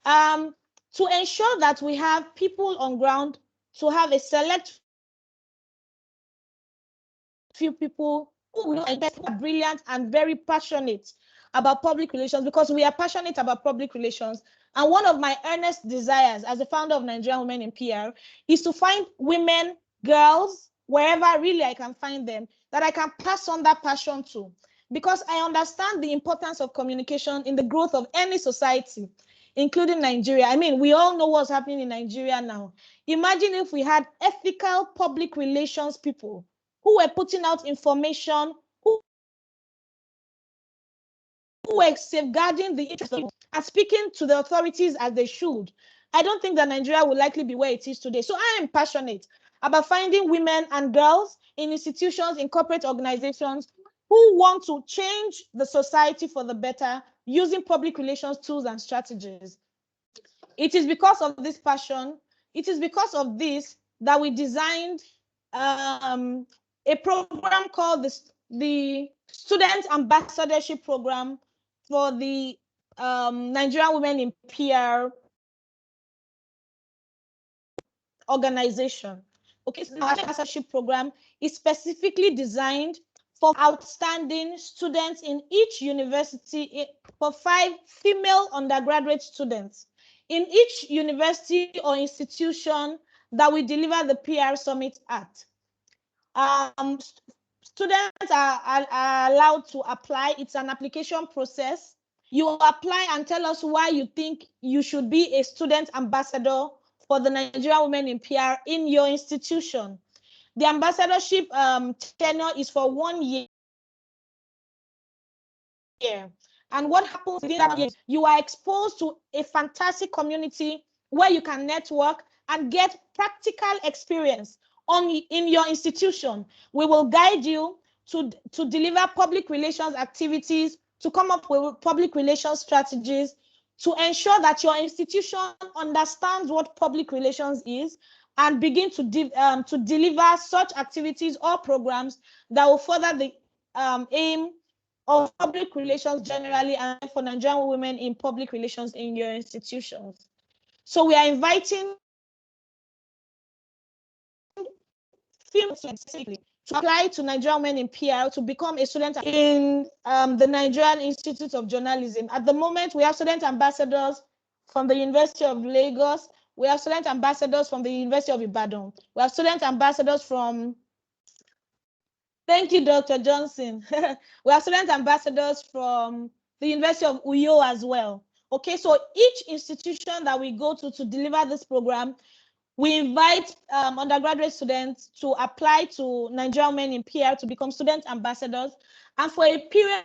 Um, to ensure that we have people on ground, to have a select few people who will who are brilliant and very passionate about public relations, because we are passionate about public relations. And one of my earnest desires as a founder of Nigerian Women in PR is to find women, girls, wherever really I can find them, that I can pass on that passion to. Because I understand the importance of communication in the growth of any society, including Nigeria. I mean, we all know what's happening in Nigeria now. Imagine if we had ethical public relations people who were putting out information, who were safeguarding the interests of people, and speaking to the authorities as they should. I don't think that Nigeria will likely be where it is today. So I am passionate about finding women and girls in institutions, in corporate organizations who want to change the society for the better using public relations tools and strategies. It is because of this passion, it is because of this that we designed a program called the Student Ambassadorship Program for the Nigerian Women in PR organization. Okay, so our ambassadorship program is specifically designed for outstanding students in each university, for 5 female undergraduate students in each university or institution that we deliver the PR Summit at. Students are allowed to apply. It's an application process. You apply and tell us why you think you should be a student ambassador for the Nigerian Women in PR in your institution. The ambassadorship tenure is for 1 year. And what happens within that year, you are exposed to a fantastic community where you can network and get practical experience in your institution. We will guide you to deliver public relations activities, to come up with public relations strategies, to ensure that your institution understands what public relations is and begin to deliver such activities or programs that will further the aim of public relations generally and for Nigerian women in public relations in your institutions. So we are inviting female students specifically to apply to Nigerian women in PR to become a student in the Nigerian Institute of Journalism. At the moment, we have student ambassadors from the University of Lagos. We have student ambassadors from the University of Ibadan. We have student ambassadors from Thank you, Dr. Johnson. We have student ambassadors from the University of Uyo as well. Okay, so each institution that we go to deliver this program, we invite undergraduate students to apply to Nigerian Men in PR to become student ambassadors. And for a period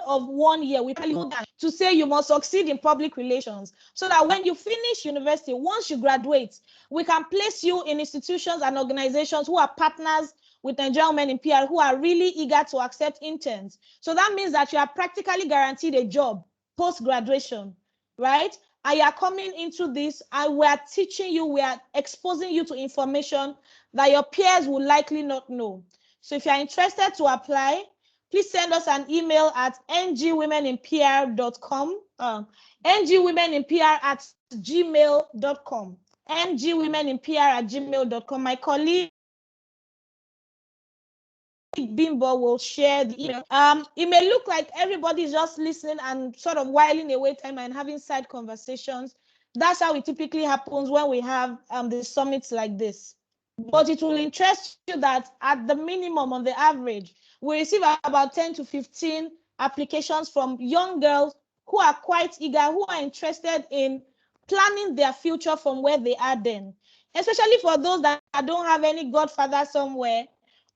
of 1 year, we to say you must succeed in public relations so that when you finish university, once you graduate, we can place you in institutions and organizations who are partners with Nigerian Men in PR who are really eager to accept interns. So that means that you are practically guaranteed a job post-graduation, right? And you are coming into this and we are teaching you, we are exposing you to information that your peers will likely not know. So if you are interested to apply, please send us an email at ngwomeninpr.com, ngwomeninpr@gmail.com, ngwomeninpr@gmail.com. My colleague Bimbo will share the email. It may look like everybody's just listening and sort of whiling away time and having side conversations. That's how it typically happens when we have the summits like this. But it will interest you that at the minimum, on the average, we receive about 10 to 15 applications from young girls who are quite eager, who are interested in planning their future from where they are then. Especially for those that don't have any godfather somewhere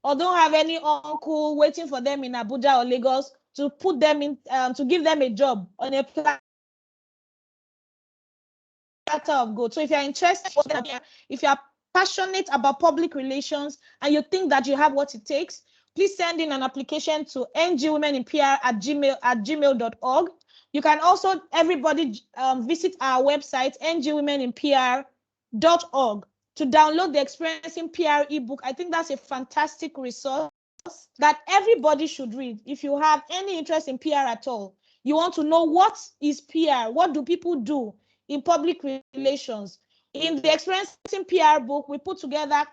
or don't have any uncle waiting for them in Abuja or Lagos to put them in, to give them a job on a platter of gold. So if you're interested, if you're passionate about public relations and you think that you have what it takes, please send in an application to ngwomeninpr@gmail.org. You can also, everybody visit our website, ngwomeninpr.org, to download the Experiencing PR ebook. I think that's a fantastic resource that everybody should read. If you have any interest in PR at all, you want to know what is PR, what do people do in public relations. In the Experiencing PR book, we put together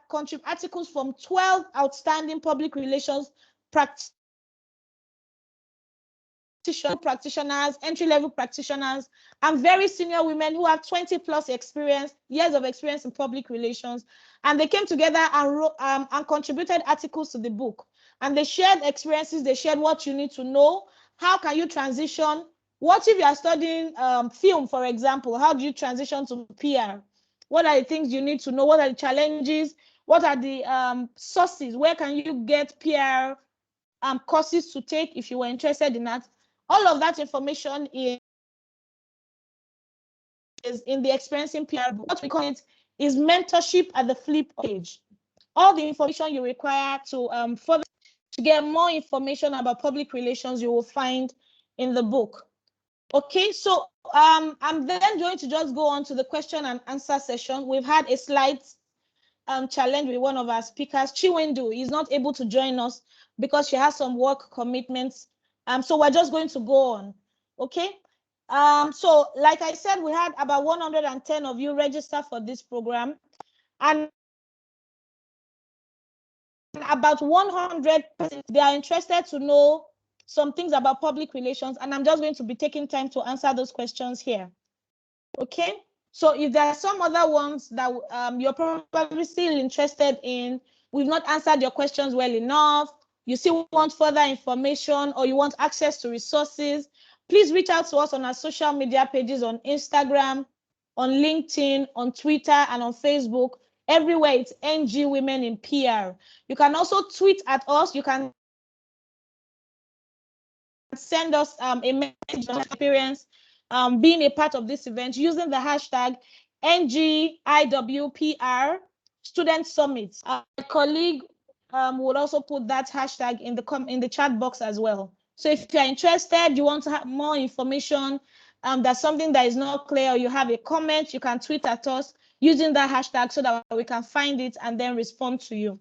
articles from 12 outstanding public relations practitioners, entry-level practitioners, and very senior women who have 20 plus years of experience in public relations. And they came together and wrote, and contributed articles to the book. And they shared experiences, they shared what you need to know. How can you transition? What if you are studying film, for example? How do you transition to PR? What are the things you need to know? What are the challenges? What are the sources? Where can you get PR courses to take if you were interested in that? All of that information is in the Experiencing PR book. What we call it is mentorship at the flip page. All the information you require to further to get more information about public relations, you will find in the book. Okay, so I'm then going to just go on to the question and answer session. We've had a slight challenge with one of our speakers. Chiwendu is not able to join us because she has some work commitments. So we're just going to go on. Okay. So like I said, we had about 110 of you register for this program. And about 100%, they are interested to know some things about public relations, and I'm just going to be taking time to answer those questions here. Okay, so if there are some other ones that you're probably still interested in, we've not answered your questions well enough, you still want further information, or you want access to resources, please reach out to us on our social media pages on Instagram, on LinkedIn, on Twitter, and on Facebook. Everywhere it's NG Women in PR. You can also tweet at us. You can send us a message on experience being a part of this event using the hashtag NGIWPR Student Summit. My colleague would also put that hashtag in the chat box as well. So if you're interested, you want to have more information, that's something that is not clear, or you have a comment, you can tweet at us using that hashtag so that we can find it and then respond to you.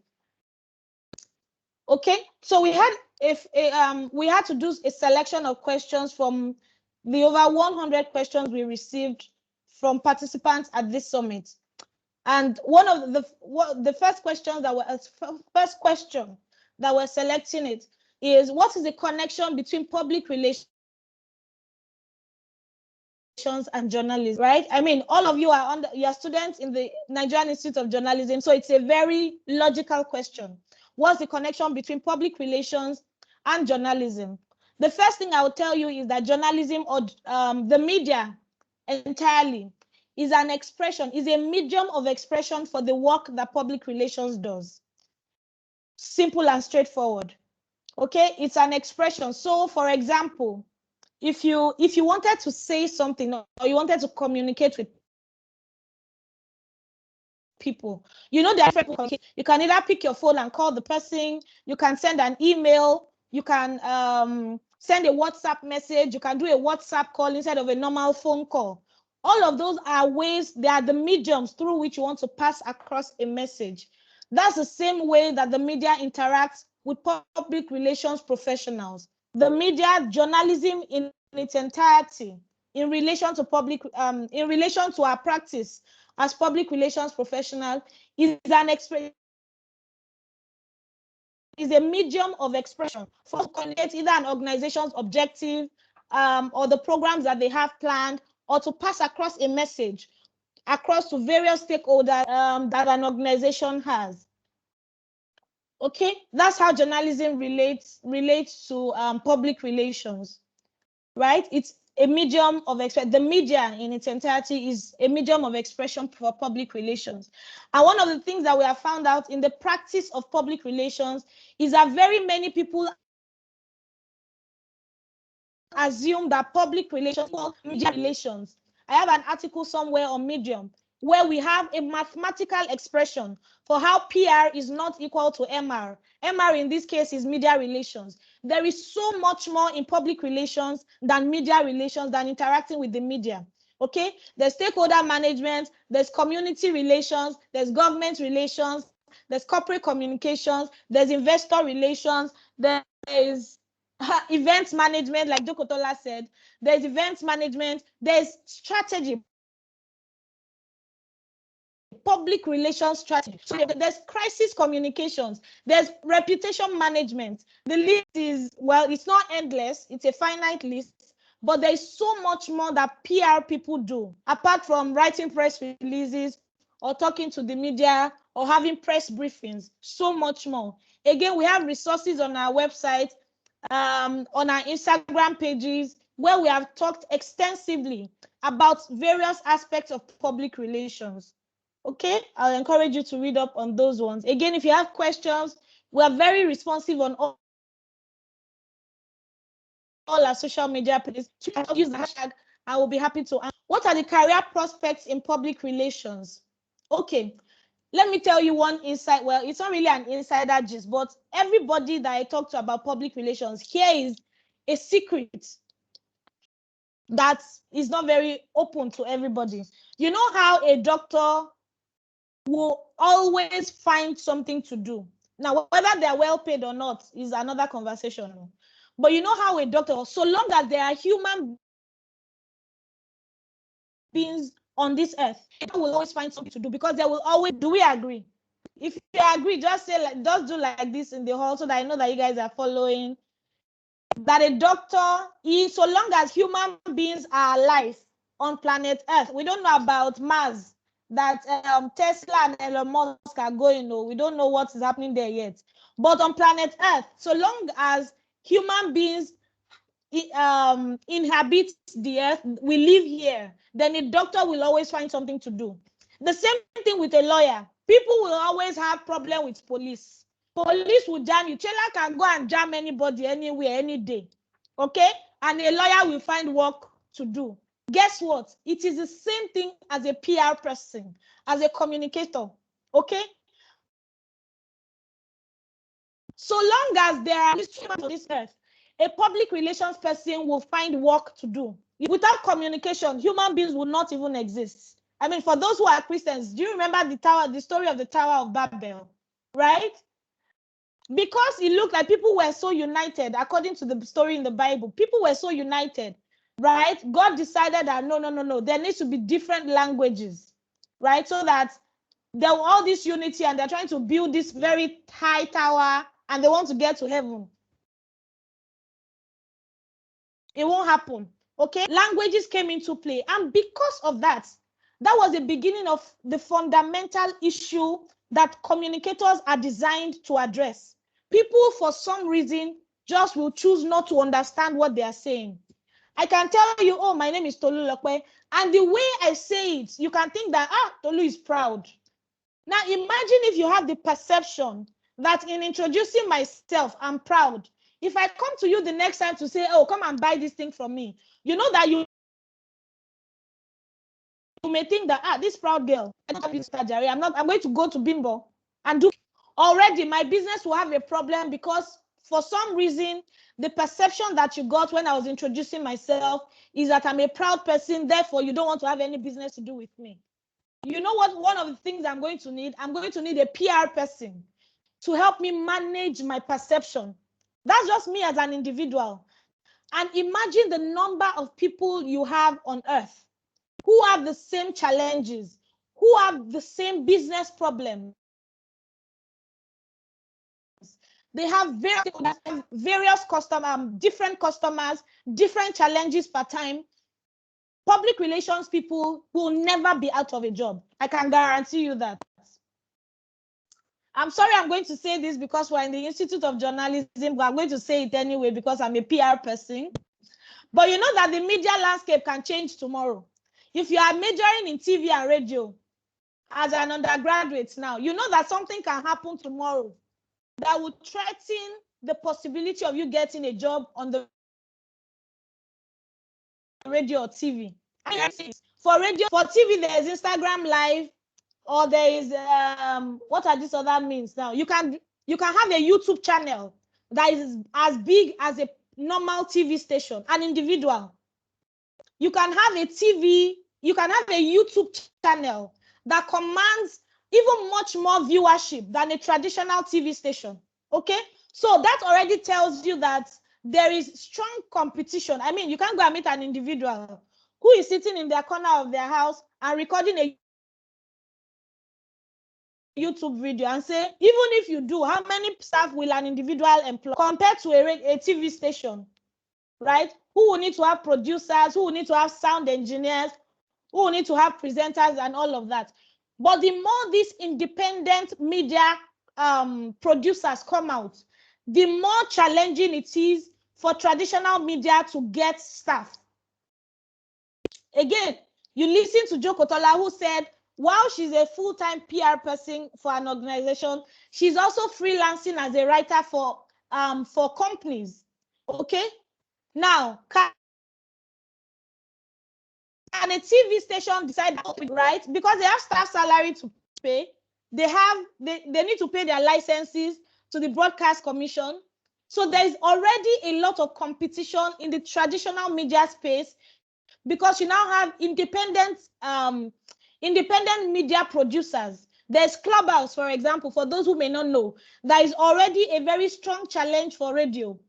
Okay, so we had to do a selection of questions from the over 100 questions we received from participants at this summit. And one of the first questions that we're selecting it is, what is the connection between public relations and journalism, right? I mean, all of you are students in the Nigerian Institute of Journalism, so it's a very logical question. What's the connection between public relations and journalism? The first thing I will tell you is that journalism, or the media entirely, is an expression, is a medium of expression for the work that public relations does. Simple and straightforward. Okay, it's an expression. So, for example, if you wanted to say something, or you wanted to communicate with people, there are different people. You can either pick your phone and call the person, you can send an email, you can send a WhatsApp message, you can do a WhatsApp call instead of a normal phone call. All of those are ways, they are the mediums through which you want to pass across a message. That's the same way that the media interacts with public relations professionals. The media, journalism in its entirety, in relation to our practice as public relations professional, is a medium of expression for communicate either an organization's objective or the programs that they have planned, or to pass across a message across to various stakeholders that an organization has. Okay, that's how journalism relates to public relations, right? It's a medium of expression. The media in its entirety is a medium of expression for public relations. And one of the things that we have found out in the practice of public relations is that very many people assume that public relations or media relations. I have an article somewhere on Medium where we have a mathematical expression for how PR is not equal to MR. MR in this case is media relations. There is so much more in public relations than media relations, than interacting with the media. Okay, there's stakeholder management, there's community relations, there's government relations, there's corporate communications, there's investor relations, there is events management, like Dokotola said. There's events management, there's strategy, public relations strategy. So there's crisis communications, there's reputation management. The list is, well, it's not endless, it's a finite list, but there's so much more that PR people do, apart from writing press releases or talking to the media or having press briefings. So much more. Again, we have resources on our website, on our Instagram pages, where we have talked extensively about various aspects of public relations. Okay, I'll encourage you to read up on those ones. Again, if you have questions, we are very responsive on all our social media pages. Use the hashtag. I will be happy to answer. What are the career prospects in public relations? Okay, let me tell you one insight. Well, it's not really an insider gist, but everybody that I talk to about public relations, here is a secret that is not very open to everybody. You know how a doctor will always find something to do. Now, whether they're well paid or not is another conversation. But you know how a doctor, so long as there are human beings on this earth, they will always find something to do, because they will always, do we agree? If you agree, just say like, just do like this in the hall so that I know that you guys are following. That a doctor is, so long as human beings are alive on planet Earth, we don't know about Mars that Tesla and Elon Musk are going. No, we don't know what is happening there yet. But on planet Earth, so long as human beings inhabit the earth, we live here, then a doctor will always find something to do. The same thing with a lawyer. People will always have problem with police. Police will jam you. Chela can go and jam anybody anywhere, any day. Okay? And a lawyer will find work to do. Guess what? It is the same thing as a PR person, as a communicator. Okay? So long as there are humans on this earth, a public relations person will find work to do. Without communication, human beings will not even exist. I mean, for those who are Christians, do you remember the story of the Tower of Babel, right? Because it looked like people were so united, according to the story in the Bible, people were so united, right? God decided that no, there needs to be different languages, right? So that there were all this unity, and they're trying to build this very high tower, and they want to get to heaven. It won't happen. Okay, languages came into play, and because of that, that was the beginning of the fundamental issue that communicators are designed to address. People, for some reason, just will choose not to understand what they are saying. I can tell you, oh, my name is Tolu Lokwe, and the way I say it, you can think that, Tolu is proud. Now, imagine if you have the perception that in introducing myself, I'm proud. If I come to you the next time to say, oh, come and buy this thing from me, you know that you may think that, this proud girl, I'm going to go to Bimbo and do. Already, my business will have a problem because for some reason, the perception that you got when I was introducing myself is that I'm a proud person, therefore you don't want to have any business to do with me. You know what? One of the things I'm going to need a PR person to help me manage my perception. That's just me as an individual. And imagine the number of people you have on earth who have the same challenges, who have the same business problems. They have various customers, different customers, different challenges per time. Public relations people will never be out of a job. I can guarantee you that. I'm sorry I'm going to say this because we're in the Institute of Journalism, but I'm going to say it anyway because I'm a PR person. But you know that the media landscape can change tomorrow. If you are majoring in TV and radio as an undergraduate now, you know that something can happen tomorrow that would threaten the possibility of you getting a job on the radio or TV. For radio, for TV, there is Instagram Live, or there is what are these other means now? You can have a YouTube channel that is as big as a normal TV station, an individual. You can have a YouTube channel that commands even much more viewership than a traditional TV station. Okay, so that already tells you that there is strong competition. I mean, you can't go and meet an individual who is sitting in their corner of their house and recording a YouTube video and say, even if you do, how many staff will an individual employ compared to a TV station, right? Who will need to have producers, who will need to have sound engineers, who will need to have presenters and all of that. But the more these independent media producers come out, the more challenging it is for traditional media to get staff. Again, you listen to Jo Kotola, who said, while she's a full-time PR person for an organization, she's also freelancing as a writer for companies. Okay? Now, can a TV station decide, right? Because they have staff salary to pay, they need to pay their licenses to the Broadcast Commission. So there is already a lot of competition in the traditional media space because you now have independent media producers. There's Clubhouse, for example, for those who may not know, that is already a very strong challenge for radio.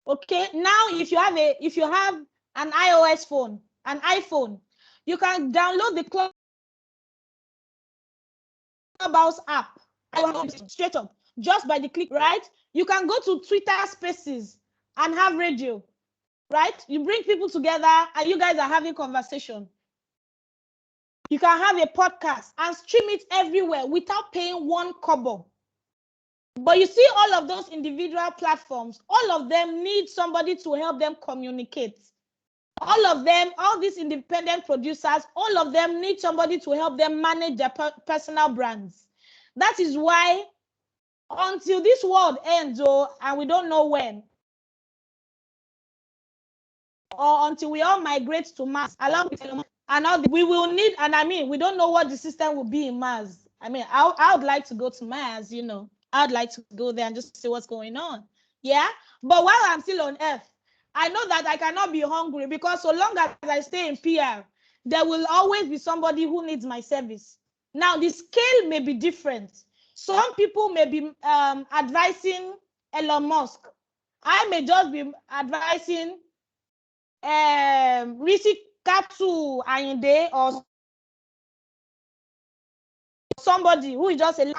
Okay, now if you have an iOS phone, an iPhone, you can download the Clubhouse app straight up, just by the click, right? You can go to Twitter Spaces and have radio, right? You bring people together and you guys are having conversation. You can have a podcast and stream it everywhere without paying one kobo. But you see, all of those individual platforms, all of them need somebody to help them communicate. All of them, all these independent producers, all of them need somebody to help them manage their personal brands. That is why until this world ends, and we don't know when, or until we all migrate to Mars, along with and all we will need, and I mean, we don't know what the system will be in Mars. I mean, I would like to go to Mars, you know. I would like to go there and just see what's going on. Yeah. But while I'm still on Earth, I know that I cannot be hungry, because so long as I stay in PR, there will always be somebody who needs my service. Now, the scale may be different. Some people may be advising Elon Musk. I may just be advising Risi Katu Ayinde or somebody who is just a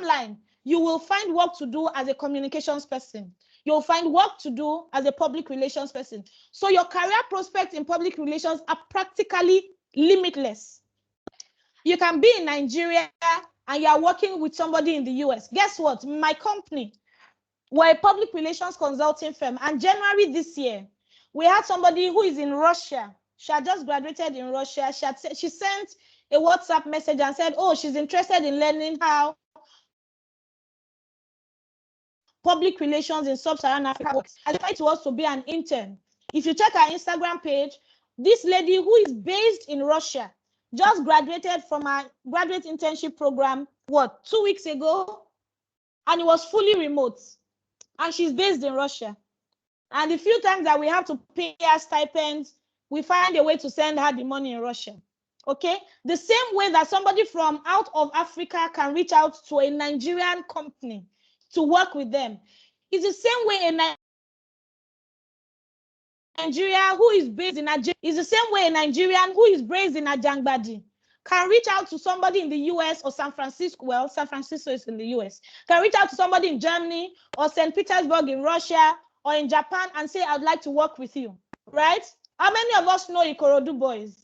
line. You will find work to do as a communications person. You'll find work to do as a public relations person. So your career prospects in public relations are practically limitless. You can be in Nigeria and you are working with somebody in the US. Guess what? My company, we're a public relations consulting firm, and January this year, we had somebody who is in Russia. She had just graduated in Russia. She sent a WhatsApp message and said, oh, she's interested in learning how public relations in sub-Saharan Africa works. I tried to also be an intern. If you check our Instagram page, this lady who is based in Russia just graduated from a graduate internship program, 2 weeks ago? And it was fully remote. And she's based in Russia. And the few times that we have to pay her stipends, we find a way to send her the money in Russia. Okay? The same way that somebody from out of Africa can reach out to a Nigerian company to work with them. It's the same way a Nigeria who is based in Nigeria is the same way a Nigerian who is based in Ajangbadi can reach out to somebody in the US or San Francisco. Well, San Francisco is in the US. Can reach out to somebody in Germany or St. Petersburg in Russia or in Japan and say, I'd like to work with you, right? How many of us know Ikorodu boys?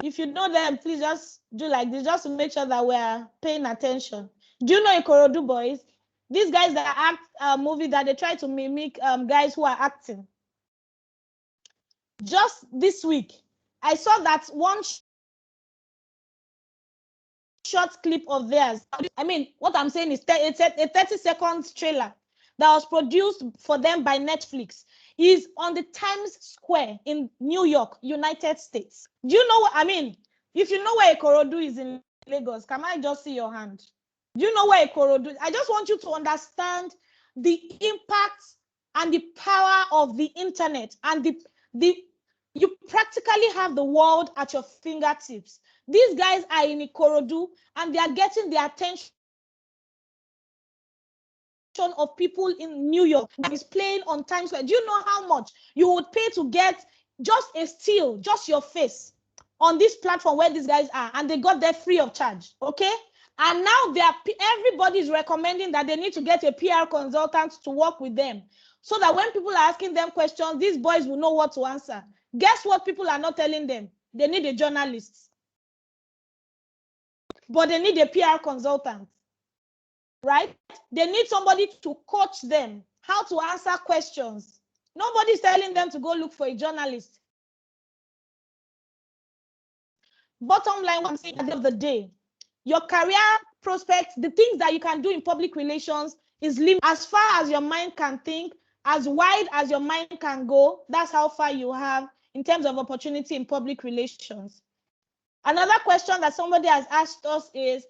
If you know them, please just do like this, just to make sure that we're paying attention. Do you know Ikorodu boys? These guys that act a movie that they try to mimic guys who are acting. Just this week, I saw that one short clip of theirs. I mean, what I'm saying is it's a 30-second trailer that was produced for them by Netflix. Is on the Times Square in New York, United States. Do you know what I mean? If you know where Ikorodu is in Lagos, can I just see your hand? Do you know where Ikorodu is? I just want you to understand the impact and the power of the internet, and you practically have the world at your fingertips. These guys are in Ikorodu and they are getting the attention of people in New York that is playing on Times Square. Do you know how much you would pay to get just a still, just your face on this platform where these guys are? And they got there free of charge, okay? And now everybody is recommending that they need to get a PR consultant to work with them, so that when people are asking them questions, these boys will know what to answer. Guess what people are not telling them? They need a journalist. But they need a PR consultant, right? They need somebody to coach them how to answer questions. Nobody's telling them to go look for a journalist. Bottom line, what I'm saying at the end of the day, your career prospects, the things that you can do in public relations is limited. As far as your mind can think, as wide as your mind can go, that's how far you have in terms of opportunity in public relations. Another question that somebody has asked us is,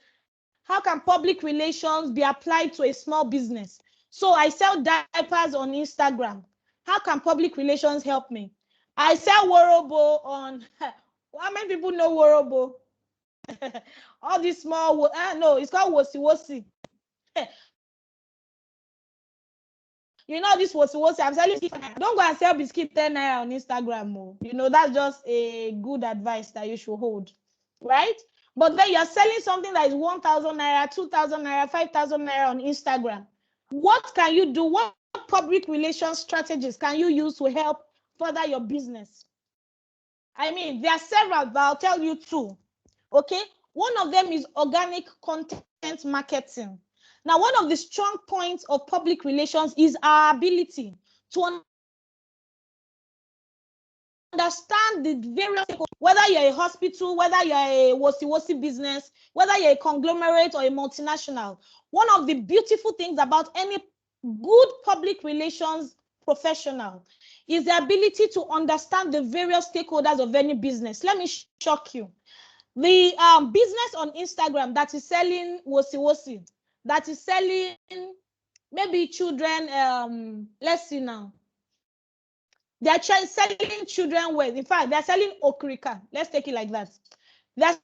how can public relations be applied to a small business? So I sell diapers on Instagram. How can public relations help me? I sell Worobo on, how many people know Worobo? All these small, no, it's called Wosi Wosi. You know this Wosi Wosi, I'm selling, don't go and sell biscuit 10 naira on Instagram. You know, that's just a good advice that you should hold, right? But then you're selling something that is 1,000 naira, 2,000 naira, 5,000 naira on Instagram. What can you do? What public relations strategies can you use to help further your business? I mean, there are several, but I'll tell you two. Okay, one of them is organic content marketing. Now, one of the strong points of public relations is our ability to understand the various, whether you're a hospital, whether you're a wosi business, whether you're a conglomerate or a multinational. One of the beautiful things about any good public relations professional is the ability to understand the various stakeholders of any business. Let me shock you. The business on Instagram that is selling wosi, that is selling maybe children, let's see now. They are selling children wear. In fact, they're selling okrika. Let's take it like that. They're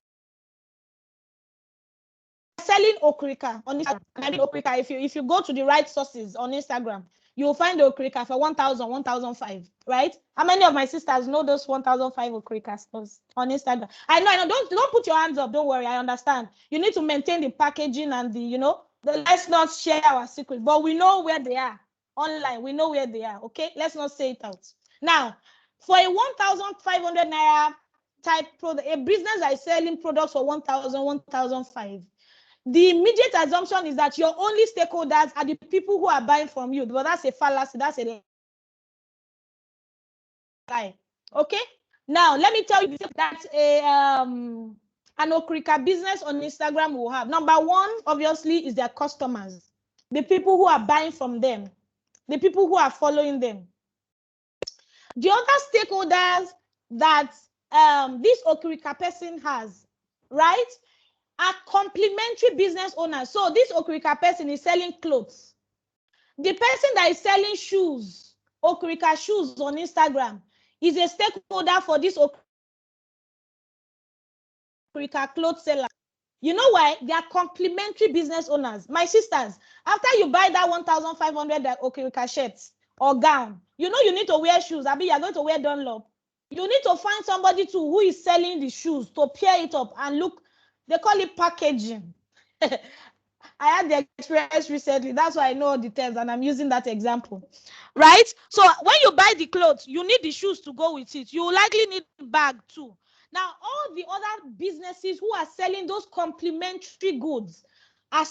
selling okrika on Instagram. I mean okrika, if you go to the right sources on Instagram, you will find the okrika for 1,000, 1,005, right? How many of my sisters know those 1,005 okrika stores on Instagram? I know. Don't put your hands up. Don't worry. I understand. You need to maintain the packaging and let's not share our secrets, but we know where they are online. We know where they are. Okay, let's not say it out. Now, for a 1,500 naira type product, a business that is selling products for 1,000, 1,005. The immediate assumption is that your only stakeholders are the people who are buying from you. But that's a fallacy. That's a lie. Okay. Now, let me tell you that an okrika business on Instagram will have. Number one, obviously, is their customers, the people who are buying from them, the people who are following them. The other stakeholders that this okrika person has, right, are complementary business owners. So this okrika person is selling clothes. The person that is selling shoes, okrika shoes on Instagram, is a stakeholder for this okrika clothes seller. You know why? They are complementary business owners. My sisters, after you buy that 1,500 okrika shirts or gown, you know you need to wear shoes. Abi, you're going to wear Dunlop. You need to find somebody too who is selling the shoes to pair it up and look. They call it packaging. I had the experience recently. That's why I know the terms and I'm using that example. Right? So when you buy the clothes, you need the shoes to go with it. You likely need a bag too. Now, all the other businesses who are selling those complementary goods are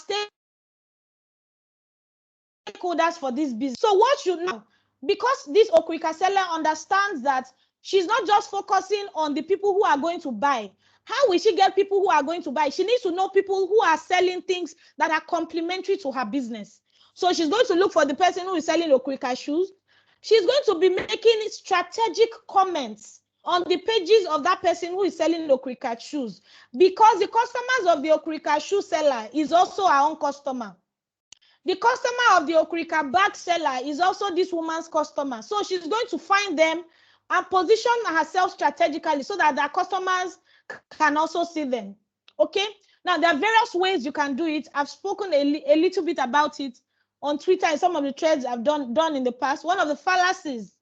stakeholders for this business. So what should now, because this okrika seller understands that she's not just focusing on the people who are going to buy. How will she get people who are going to buy? She needs to know people who are selling things that are complementary to her business. So she's going to look for the person who is selling okrika shoes. She's going to be making strategic comments on the pages of that person who is selling okrika shoes, because the customers of the okrika shoe seller is also our own customer. The customer of the okrika bag seller is also this woman's customer. So she's going to find them and position herself strategically so that the customers can also see them. Okay? Now, there are various ways you can do it. I've spoken a little bit about it on Twitter and some of the threads I've done in the past. One of the fallacies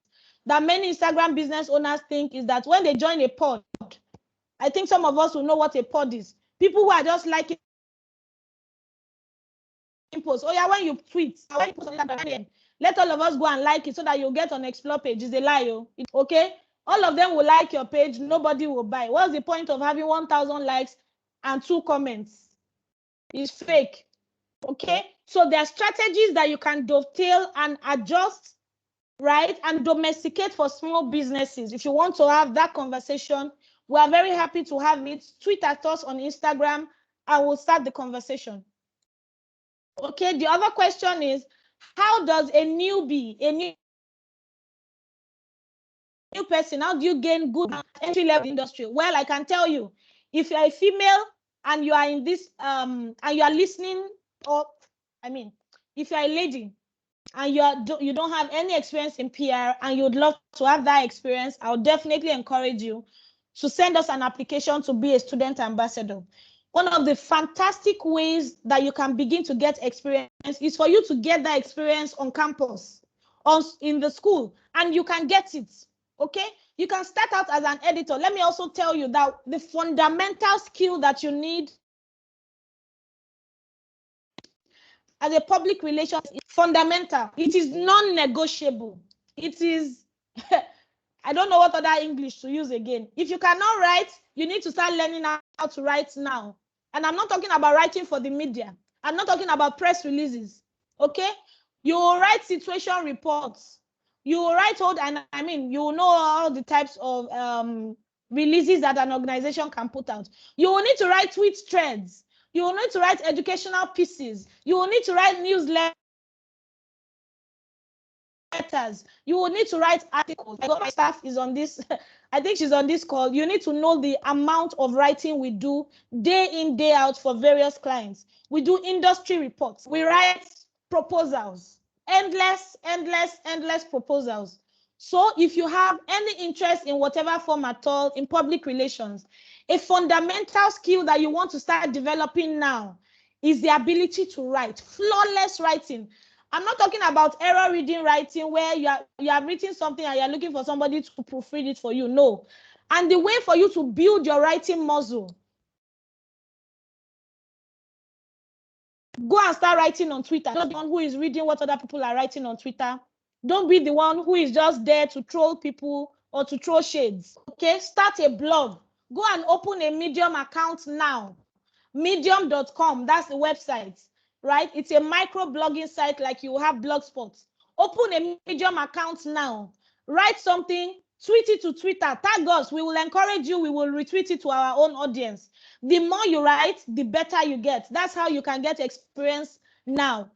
that many Instagram business owners think is that when they join a pod, I think some of us will know what a pod is. People who are just liking post. Oh yeah, when you tweet, when you post on Instagram, let all of us go and like it so that you'll get on explore page. It's a lie, oh. Okay? All of them will like your page, nobody will buy. What's the point of having 1,000 likes and 2 comments? It's fake. Okay? So there are strategies that you can dovetail and adjust, right? And domesticate for small businesses. If you want to have that conversation, we are very happy to have it. Tweet at us on Instagram and we'll start the conversation. Okay, the other question is, how does a new person, how do you gain good entry level industry? Well, I can tell you, if you're a female and you are in this and you are listening, or if you're a lady and you don't have any experience in PR and you'd love to have that experience, I would definitely encourage you to send us an application to be a student ambassador. One of the fantastic ways that you can begin to get experience is for you to get that experience on campus, in the school, and you can get it. Okay? You can start out as an editor. Let me also tell you that the fundamental skill that you need as a public relations is fundamental. It is non-negotiable. It is, I don't know what other English to use again. If you cannot write, you need to start learning how to write now. And I'm not talking about writing for the media. I'm not talking about press releases. Okay? You will write situation reports. You will write you will know all the types of releases that an organization can put out. You will need to write tweet threads. You will need to write educational pieces. You will need to write newsletters. You will need to write articles. My staff is on this. I think she's on this call. You need to know the amount of writing we do day in, day out for various clients. We do industry reports. We write proposals. Endless proposals. So if you have any interest in whatever form at all in public relations, a fundamental skill that you want to start developing now is the ability to write. Flawless writing. I'm not talking about error reading writing where you have written something and you're looking for somebody to proofread it for you. No. And the way for you to build your writing muscle, go and start writing on Twitter. Not the one who is reading what other people are writing on Twitter. Don't be the one who is just there to troll people or to throw shades. Okay, start a blog. Go and open a Medium account now. Medium.com, that's the website, right? It's a micro blogging site like you have Blogspot. Open a Medium account now. Write something, tweet it to Twitter. Tag us. We will encourage you. We will retweet it to our own audience. The more you write, the better you get. That's how you can get experience now.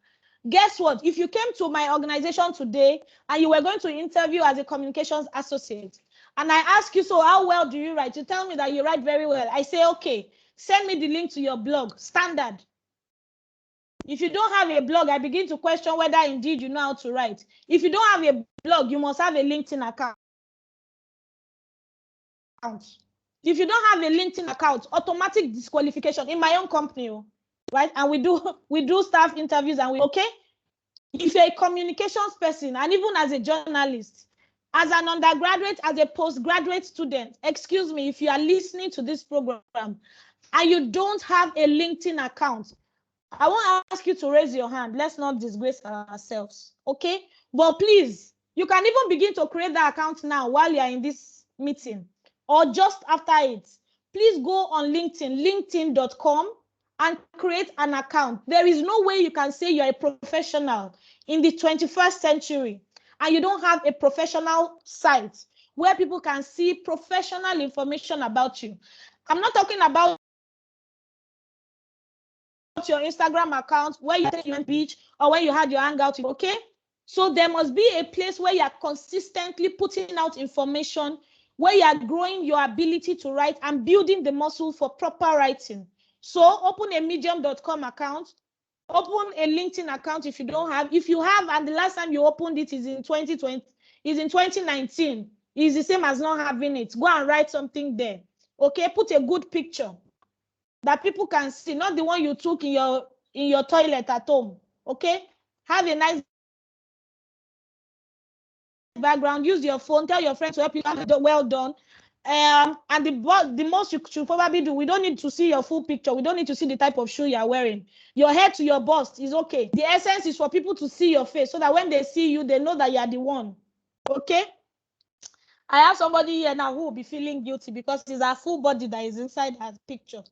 Guess what? If you came to my organization today and you were going to interview as a communications associate, and I ask you, so how well do you write? You tell me that you write very well. I say, okay, send me the link to your blog. Standard. If you don't have a blog, I begin to question whether indeed you know how to write. If you don't have a blog, you must have a LinkedIn account. If you don't have a LinkedIn account, automatic disqualification in my own company, right? And we do staff interviews and okay? If you're a communications person and even as a journalist, as an undergraduate, as a postgraduate student, excuse me, if you are listening to this program and you don't have a LinkedIn account, I won't ask you to raise your hand. Let's not disgrace ourselves, okay? But please, you can even begin to create that account now while you're in this meeting or just after it. Please go on LinkedIn, linkedin.com, and create an account. There is no way you can say you're a professional in the 21st century and you don't have a professional site where people can see professional information about you. I'm not talking about your Instagram account where you take your beach or where you had your hangout, okay? So there must be a place where you are consistently putting out information, where you are growing your ability to write and building the muscle for proper writing. So open a medium.com account, open a LinkedIn account if you don't have. If you have, and the last time you opened it is in 2020, is in 2019, is the same as not having it. Go and write something there. Okay, put a good picture that people can see, not the one you took in your toilet at home. Okay, have a nice background. Use your phone. Tell your friends to help you. Well done. And the most you should probably do, we don't need to see your full picture. We don't need to see the type of shoe you're wearing. Your head to your bust is okay. The essence is for people to see your face so that when they see you, they know that you are the one. Okay. I have somebody here now who will be feeling guilty because it's her full body that is inside her picture.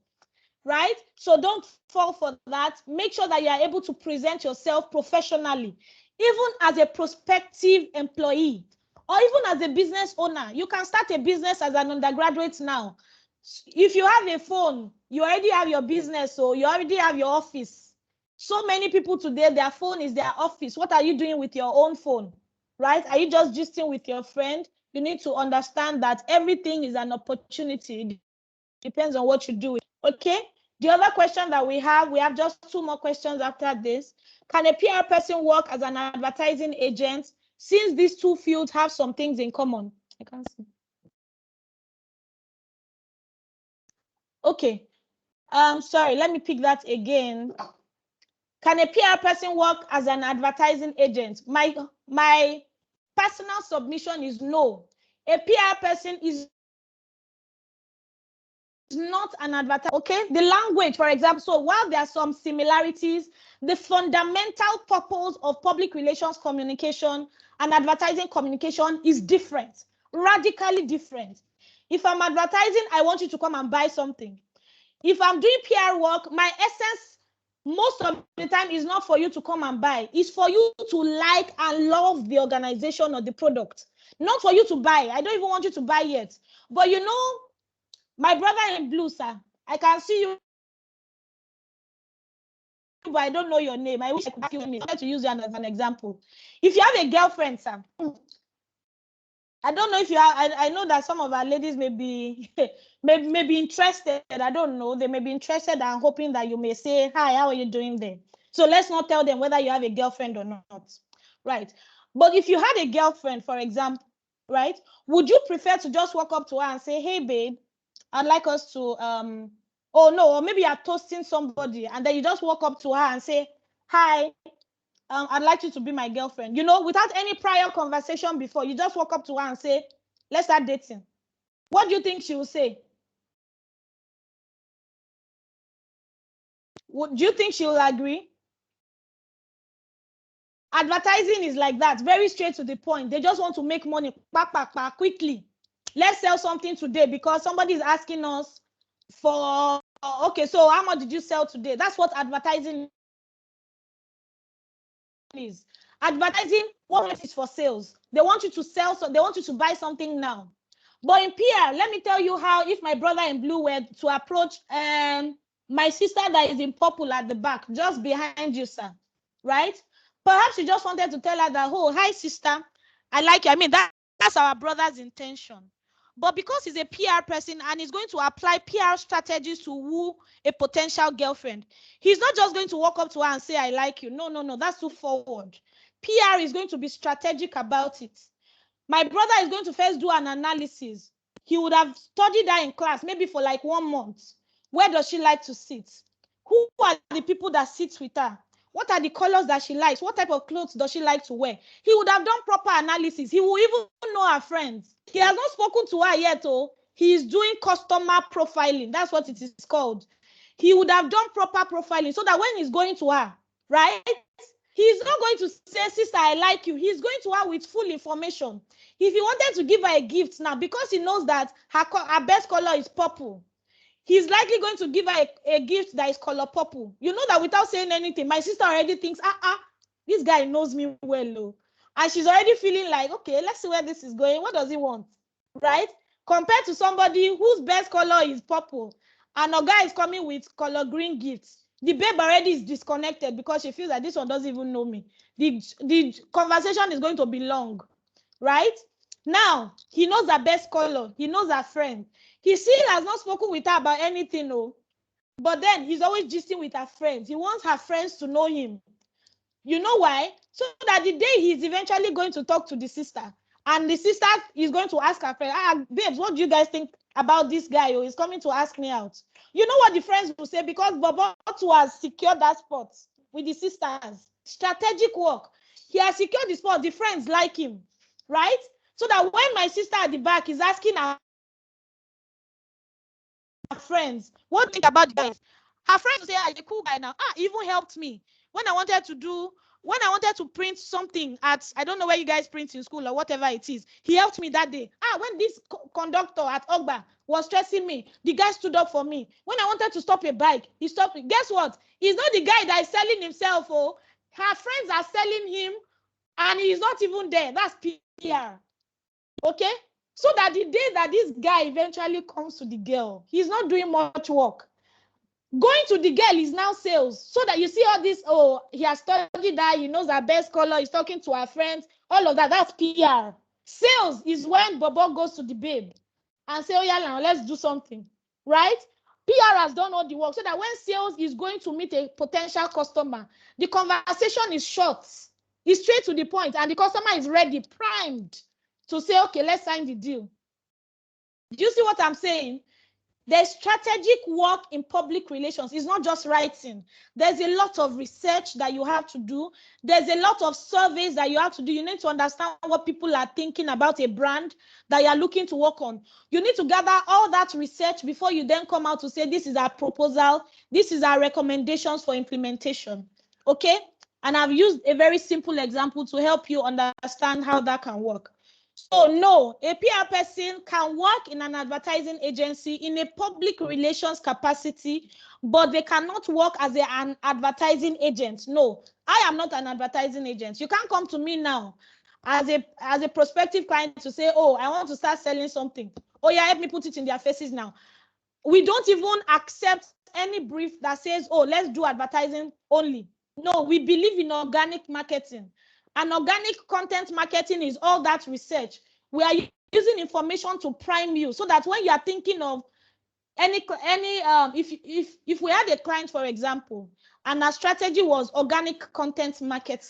Right? So don't fall for that. Make sure that you are able to present yourself professionally, even as a prospective employee or even as a business owner. You can start a business as an undergraduate now. If you have a phone, you already have your business, so you already have your office. So many people today, their phone is their office. What are you doing with your own phone? Right? Are you just gisting with your friend? You need to understand that everything is an opportunity. It depends on what you do. Okay? The other question that we have just two more questions after this. Can a PR person work as an advertising agent since these two fields have some things in common? I can't see. Okay. Sorry, let me pick that again. Can a PR person work as an advertising agent? My personal submission is no. A PR person is not an advertiser. Okay, the language, for example. So while there are some similarities, the fundamental purpose of public relations communication and advertising communication is different, radically different. If I'm advertising, I want you to come and buy something. If I'm doing PR work, my essence most of the time is not for you to come and buy. It's for you to like and love the organization or the product, not for you to buy. I don't even want you to buy yet. But you know, my brother in blue, sir, I can see you, but I don't know your name. I wish I could ask you your name. I wanted to use you as an example. If you have a girlfriend, sir, I don't know if you are. I know that some of our ladies may be may be interested. I don't know. They may be interested and hoping that you may say, "Hi, how are you doing there?" So let's not tell them whether you have a girlfriend or not, right? But if you had a girlfriend, for example, right, would you prefer to just walk up to her and say, "Hey, babe, I'd like us to oh no," or maybe you're toasting somebody and then you just walk up to her and say, "Hi, I'd like you to be my girlfriend," you know, without any prior conversation before. You just walk up to her and say, "Let's start dating." What do you think she will say? Do you think she will agree? Advertising is like that, very straight to the point. They just want to make money quickly. Let's sell something today because somebody is asking us for, okay, so how much did you sell today? That's what advertising is. Advertising, what is for sales? They want you to sell, so they want you to buy something now. But in PR, let me tell you how, if my brother in blue were to approach my sister that is in purple at the back, just behind you, sir, right? Perhaps you just wanted to tell her that, "Oh, hi, sister, I like you." I mean, that's our brother's intention. But because he's a PR person and he's going to apply PR strategies to woo a potential girlfriend, he's not just going to walk up to her and say, "I like you." No, no, no, that's too forward. PR is going to be strategic about it. My brother is going to first do an analysis. He would have studied her in class, maybe for like 1 month. Where does she like to sit? Who are the people that sit with her? What are the colors that she likes? What type of clothes does she like to wear? He would have done proper analysis. He will even know her friends. He has not spoken to her yet. Oh, he is doing customer profiling. That's what it is called. He would have done proper profiling so that when he's going to her, right, he's not going to say, "Sister, I like you." He's going to her with full information. If he wanted to give her a gift now, because he knows that her best color is purple, he's likely going to give her a gift that is color purple. You know that without saying anything, my sister already thinks, this guy knows me well. Oh. And she's already feeling like, okay, let's see where this is going. What does he want? Right? Compared to somebody whose best color is purple and a guy is coming with color green gifts. The babe already is disconnected because she feels that this one doesn't even know me. The conversation is going to be long, right? Now, he knows her best color. He knows her friend. He still has not spoken with her about anything, no. But then he's always gisting with her friends. He wants her friends to know him. You know why? So that the day he's eventually going to talk to the sister, and the sister is going to ask her friend, "Babes, what do you guys think about this guy who is coming to ask me out?" You know what the friends will say? Because Bobo has secured that spot with the sisters. Strategic work. He has secured the spot. The friends like him, right? So that when my sister at the back is asking her friends, "What do you think about the guys?" Her friends will say, "He's a cool guy now. He even helped me when I wanted to print something at, I don't know where you guys print in school or whatever it is. He helped me that day. When this conductor at Ogba was stressing me, the guy stood up for me. When I wanted to stop a bike, he stopped me." Guess what? He's not the guy that is selling himself. Oh, her friends are selling him, and he's not even there. That's PR. Okay? So that the day that this guy eventually comes to the girl, he's not doing much work. Going to the girl is now sales. So that you see all this, he has studied that, he knows her best color, he's talking to her friends, all of that, that's PR. Sales is when Bobo goes to the babe and say, "Oh yeah, now let's do something," right? PR has done all the work so that when sales is going to meet a potential customer, the conversation is short, it's straight to the point, and the customer is ready, primed to say, "Okay, let's sign the deal." Do you see what I'm saying? There's strategic work in public relations. It's not just writing. There's a lot of research that you have to do. There's a lot of surveys that you have to do. You need to understand what people are thinking about a brand that you are looking to work on. You need to gather all that research before you then come out to say, this is our proposal, this is our recommendations for implementation. Okay? And I've used a very simple example to help you understand how that can work. So no, a PR person can work in an advertising agency in a public relations capacity, but they cannot work as an advertising agent. No, I am not an advertising agent. You can't come to me now as a prospective client to say, oh, I want to start selling something. Oh yeah, help me put it in their faces now. We don't even accept any brief that says, oh, let's do advertising only. No, we believe in organic marketing. And organic content marketing is all that research. We are using information to prime you so that when you are thinking of if we had a client, for example, and our strategy was organic content marketing,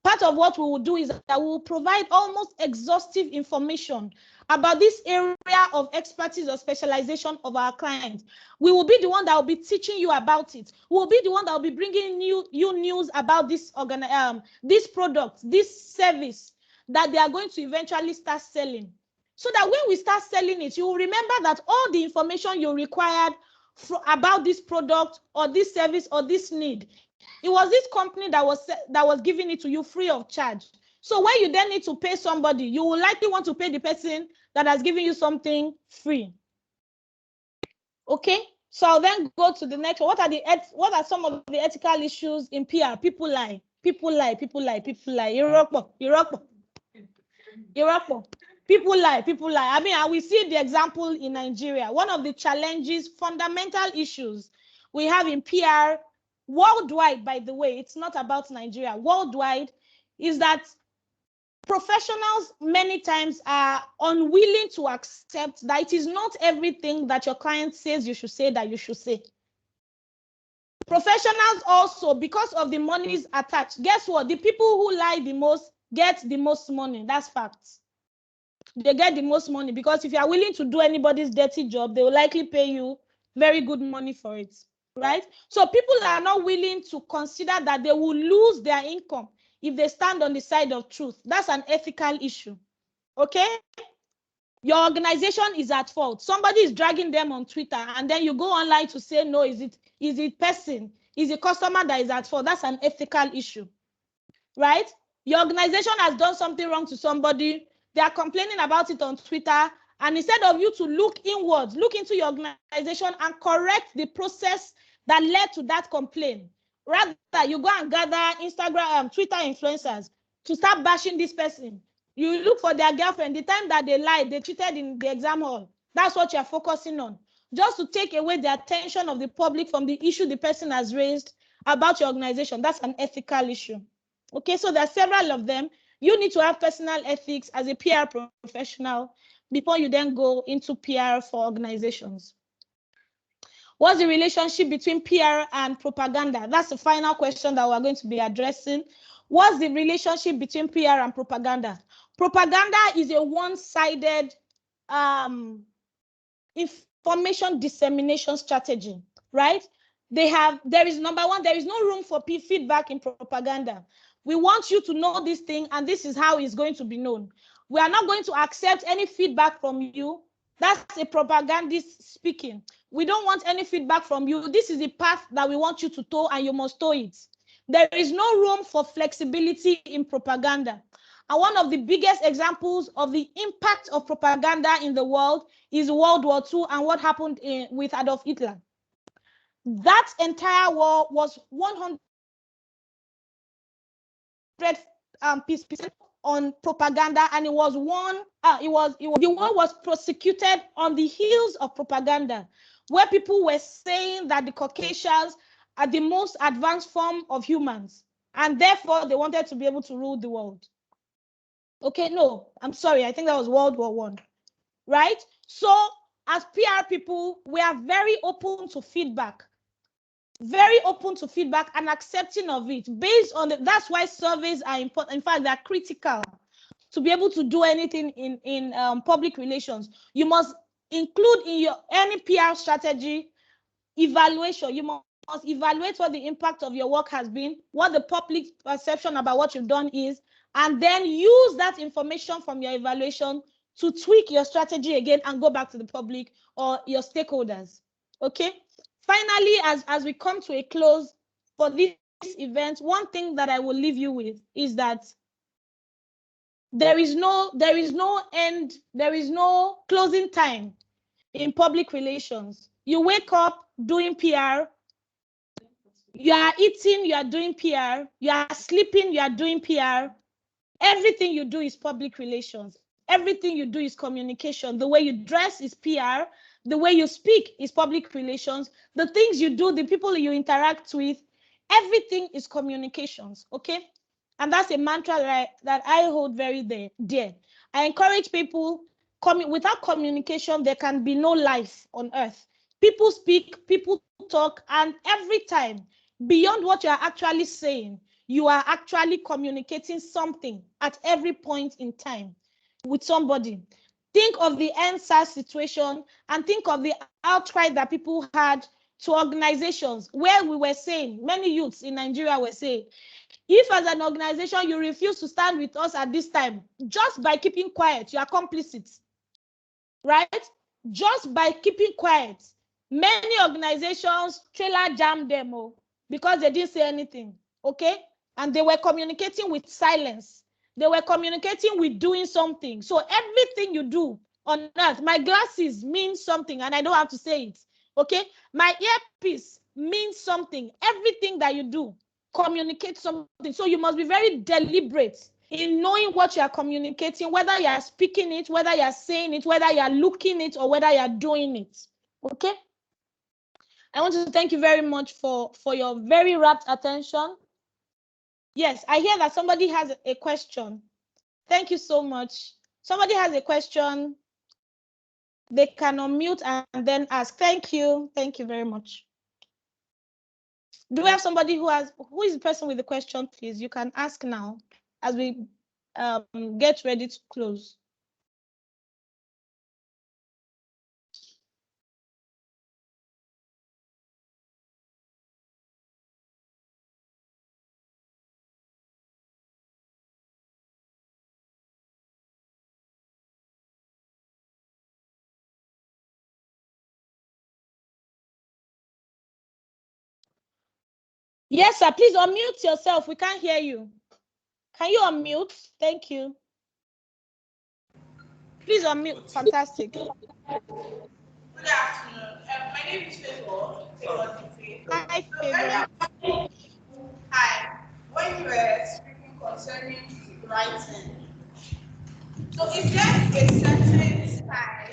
part of what we will do is that we will provide almost exhaustive information about this area of expertise or specialization of our client. We will be the one that will be teaching you about it. We will be the one that will be bringing you news about this product, this service that they are going to eventually start selling. So that when we start selling it, you will remember that all the information you required about this product or this service or this need, it was this company that was giving it to you free of charge. So when you then need to pay somebody, you will likely want to pay the person that has given you something free. Okay, so I'll then go to the next one. What are some of the ethical issues in PR? People lie. People lie. People lie. People lie. People lie. People lie. I mean, we see the example in Nigeria. One of the challenges, fundamental issues we have in PR worldwide, by the way, it's not about Nigeria, worldwide, is that professionals many times are unwilling to accept that it is not everything that your client says you should say that you should say. Professionals also, because of the monies attached, guess what? The people who lie the most get the most money. That's facts. They get the most money because if you are willing to do anybody's dirty job, they will likely pay you very good money for it. Right? So people are not willing to consider that they will lose their income if they stand on the side of truth. That's an ethical issue. Okay? Your organization is at fault. Somebody is dragging them on Twitter, and then you go online to say, no, is it person? Is the customer that is at fault? That's an ethical issue. Right? Your organization has done something wrong to somebody. They are complaining about it on Twitter. And instead of you to look inwards, look into your organization and correct the process that led to that complaint, rather you go and gather Instagram, Twitter influencers to start bashing this person. You look for their girlfriend. The time that they lied, they cheated in the exam hall. That's what you're focusing on. Just to take away the attention of the public from the issue the person has raised about your organization. That's an ethical issue. Okay, so there are several of them. You need to have personal ethics as a PR professional before you then go into PR for organizations. What's the relationship between PR and propaganda? That's the final question that we're going to be addressing. What's the relationship between PR and propaganda? Propaganda is a one-sided information dissemination strategy, right? There is number one, there is no room for feedback in propaganda. We want you to know this thing, and this is how it's going to be known. We are not going to accept any feedback from you. That's a propagandist speaking. We don't want any feedback from you. This is the path that we want you to toe, and you must toe it. There is no room for flexibility in propaganda. And one of the biggest examples of the impact of propaganda in the world is World War II and what happened with Adolf Hitler. That entire war was 100% on propaganda, and it was the war was prosecuted on the heels of propaganda, where people were saying that the Caucasians are the most advanced form of humans, and therefore they wanted to be able to rule the world. Okay, no, I'm sorry, I think that was World War I, right? So as PR people, we are very open to feedback. Very open to feedback and accepting of it based on that's why surveys are important. In fact, they're critical to be able to do anything in public relations. You must include in your any PR strategy evaluation. You must evaluate what the impact of your work has been, what the public perception about what you've done is, and then use that information from your evaluation to tweak your strategy again and go back to the public or your stakeholders. Okay. Finally, as we come to a close for this event, one thing that I will leave you with is that there is no end, there is no closing time in public relations. You wake up doing PR, you are eating, you are doing PR, you are sleeping, you are doing PR. Everything you do is public relations. Everything you do is communication. The way you dress is PR. The way you speak is public relations. The things you do, the people you interact with, everything is communications, okay? And that's a mantra that I hold very dear. I encourage people, without communication, there can be no life on earth. People speak, people talk, and every time, beyond what you are actually saying, you are actually communicating something at every point in time with somebody. Think of the NSAS situation and think of the outcry that people had to organizations where we were saying, many youths in Nigeria were saying, if as an organization you refuse to stand with us at this time, just by keeping quiet, you are complicit, right? Just by keeping quiet. Many organizations trailer jammed them because they didn't say anything, okay? And they were communicating with silence. They were communicating with doing something. So everything you do on earth, my glasses mean something and I don't have to say it, okay? My earpiece means something. Everything that you do communicates something. So you must be very deliberate in knowing what you are communicating, whether you are speaking it, whether you are saying it, whether you are looking it, or whether you are doing it, okay? I want to thank you very much for your very rapt attention. Yes, I hear that somebody has a question. Thank you so much. Somebody has a question. They can unmute and then ask. Thank you. Thank you very much. Do we have somebody who is the person with the question, please? You can ask now as we get ready to close. Yes, sir. Please unmute yourself. We can't hear you. Can you unmute? Thank you. Please unmute. Fantastic. Good afternoon. My name is Favor. Hi, So Favor. earlier, hi. When you were speaking concerning writing, so is there a certain style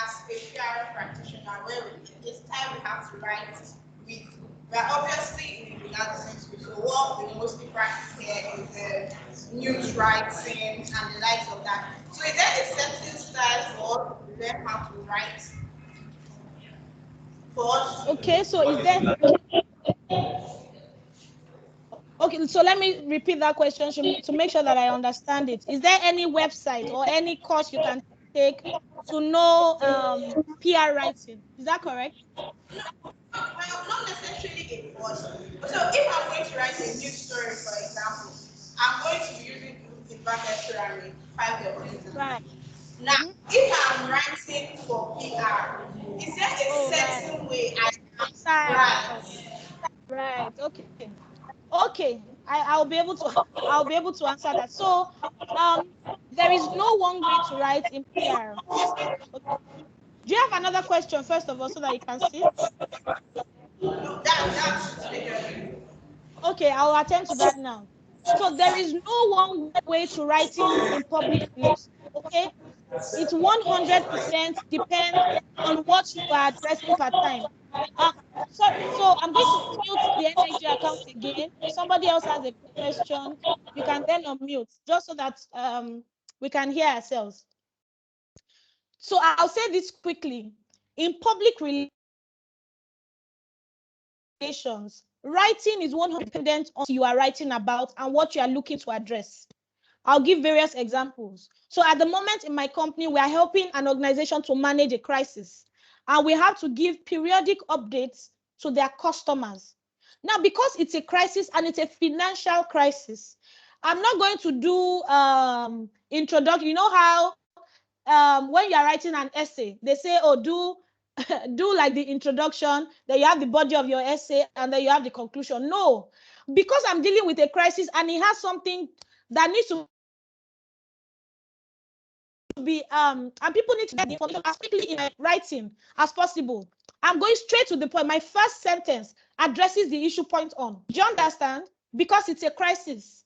as a PR practitioner where it's time we have to write with? We're obviously in the journalism school, so what we mostly practice here is news writing and the likes of that. So is there a certain style for us to learn how to write for us Okay, so is to there okay, so let me repeat that question to make sure that I understand it. Is there any website or any course you can take to know PR writing? Is that correct? well, not necessarily a course. So if I'm going to write a news story, for example, I'm going to be using the bracket pyramid, 5 level. Right. Now, if I'm writing for PR, is there a Oh, right. certain way I can Style. write? Right. Okay. Okay. I'll be able to answer that. So there is no one way to write in PR. Okay. Do you have another question first of all so that you can see? No, that's major. Okay, I'll attend to that now. So there is no one way to writing in public relations. Okay, it's 100% depends on what you are addressing per time. Uh, so I'm going to mute the energy account again. If somebody else has a question, you can then unmute just so that we can hear ourselves. So I'll say this quickly. In public relations, writing is 100% dependent on what you are writing about and what you are looking to address. I'll give various examples. So at the moment in my company, we are helping an organization to manage a crisis, and we have to give periodic updates to their customers. Now, because it's a crisis and it's a financial crisis, I'm not going to do introduction. You know how when you are writing an essay, they say, oh, do like the introduction, then you have the body of your essay, and then you have the conclusion. No, because I'm dealing with a crisis and it has something that needs to be and people need to get the information as quickly in writing as possible. I'm going straight to the point. My first sentence addresses the issue point on. Do you understand? Because it's a crisis.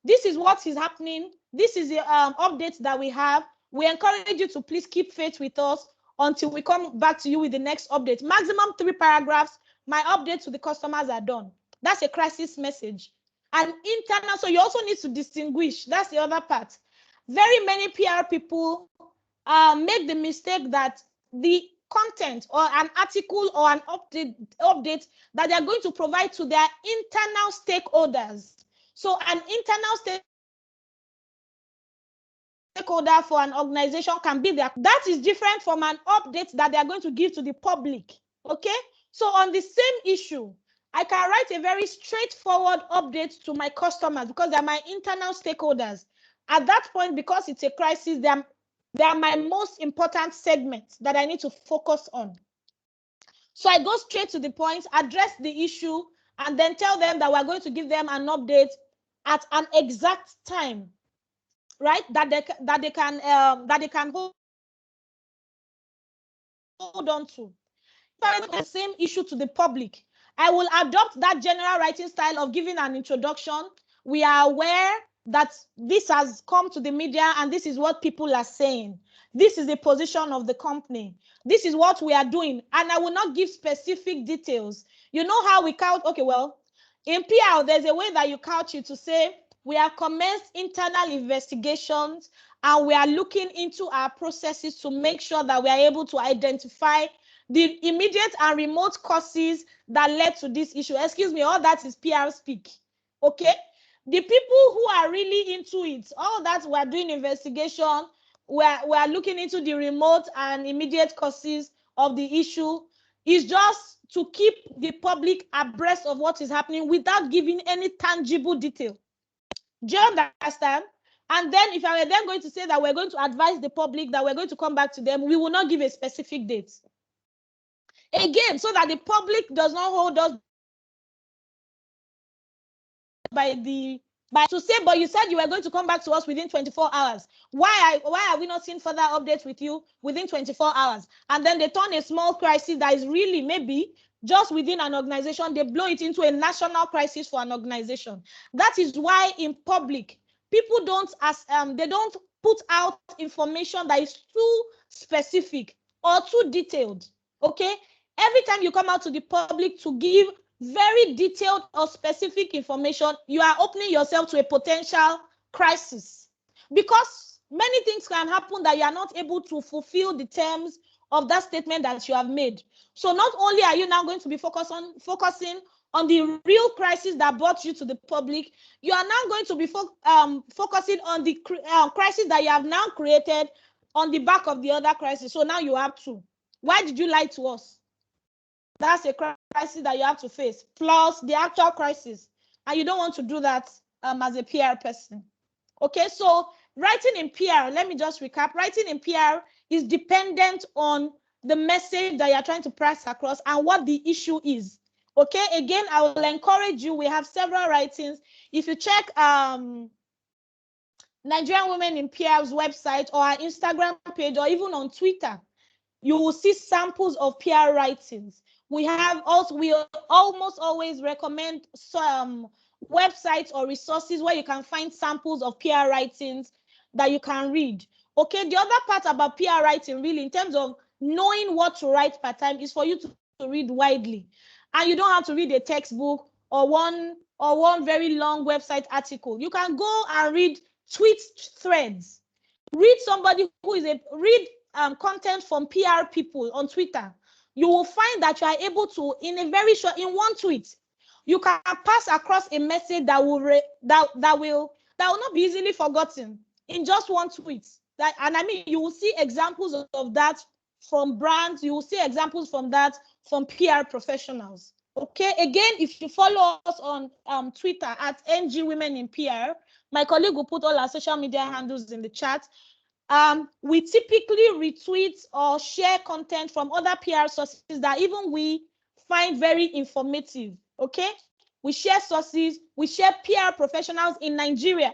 This is what is happening. This is the updates that we have. We encourage you to please keep faith with us until we come back to you with the next update. Maximum 3 paragraphs. My updates to the customers are done. That's a crisis message. And internal, so you also need to distinguish. That's the other part. Very many PR people make the mistake that the content or an article or an update that they are going to provide to their internal stakeholders. So an internal stakeholder for an organization can be there. That is different from an update that they are going to give to the public. Okay? So on the same issue, I can write a very straightforward update to my customers because they're my internal stakeholders. At that point, because it's a crisis, they are my most important segment that I need to focus on. So I go straight to the point, address the issue, and then tell them that we're going to give them an update at an exact time, right? That they can hold on to. The same issue to the public, I will adopt that general writing style of giving an introduction. We are aware that this has come to the media and this is what people are saying. This is the position of the company. This is what we are doing. And I will not give specific details. You know how we count? Okay, well, in PR, there's a way that you couch it to say, we have commenced internal investigations and we are looking into our processes to make sure that we are able to identify the immediate and remote causes that led to this issue. Excuse me, all that is PR speak. Okay? The people who are really into it, all that we're doing investigation, we're looking into the remote and immediate causes of the issue, is just to keep the public abreast of what is happening without giving any tangible detail. Do you understand? And then if I were then going to say that we're going to advise the public that we're going to come back to them, we will not give a specific date. Again, so that the public does not hold us by to say, but you said you were going to come back to us within 24 hours. Why are we not seeing further updates with you within 24 hours? And then they turn a small crisis that is really maybe just within an organization, they blow it into a national crisis for an organization. That is why in public, people they don't put out information that is too specific or too detailed. Okay? Every time you come out to the public to give very detailed or specific information, you are opening yourself to a potential crisis, because many things can happen that you are not able to fulfill the terms of that statement that you have made. So not only are you now going to be focusing on the real crisis that brought you to the public, you are now going to be focusing on the crisis that you have now created on the back of the other crisis. So now you have two. Why did you lie to us? That's a crisis that you have to face, plus the actual crisis. And you don't want to do that as a PR person. Okay, so writing in PR, let me just recap. Writing in PR is dependent on the message that you're trying to press across and what the issue is. Okay, again, I will encourage you. We have several writings. If you check Nigerian Women in PR's website or our Instagram page or even on Twitter, you will see samples of PR writings. We almost always recommend some websites or resources where you can find samples of PR writings that you can read. Okay, the other part about PR writing, really, in terms of knowing what to write per time, is for you to read widely. And you don't have to read a textbook or one very long website article. You can go and read tweet threads. Read somebody who is read content from PR people on Twitter. You will find that you are able to, in one tweet, you can pass across a message that will that will not be easily forgotten in just one tweet. And I mean, you will see examples of that from brands. You will see examples from that from PR professionals. Okay, again, if you follow us on Twitter at NG Women in PR, my colleague will put all our social media handles in the chat. We typically retweet or share content from other PR sources that even we find very informative. Okay, we share sources, we share PR professionals in Nigeria,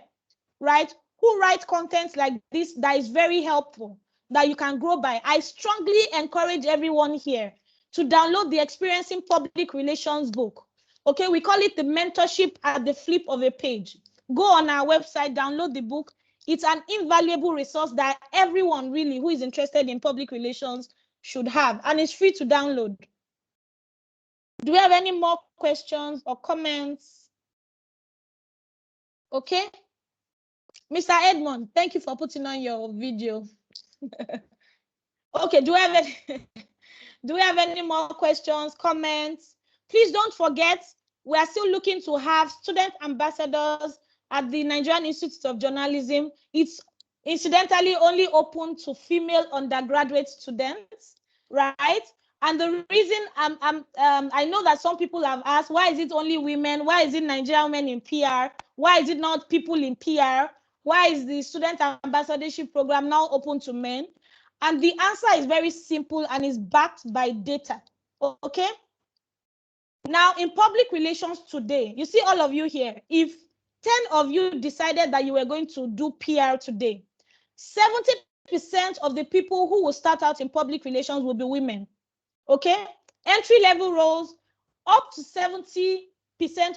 right, who write content like this that is very helpful, that you can grow by. I strongly encourage everyone here to download the Experiencing Public Relations book. Okay, we call it the mentorship at the flip of a page. Go on our website, download the book. It's an invaluable resource that everyone really who is interested in public relations should have, and it's free to download. Do we have any more questions or comments? Okay. Mr. Edmond, thank you for putting on your video. Okay, do we have any more questions, comments? Please don't forget, we are still looking to have student ambassadors at the Nigerian Institute of Journalism. It's incidentally only open to female undergraduate students, right? And the reason I know that some people have asked, why is it only women? Why is it Nigerian women in PR? Why is it not people in PR? Why is the student ambassadorship program now open to men? And the answer is very simple and is backed by data. Okay? Now, in public relations today, you see all of you here, if 10 of you decided that you were going to do PR today, 70% of the people who will start out in public relations will be women. Okay? Entry-level roles, up to 70%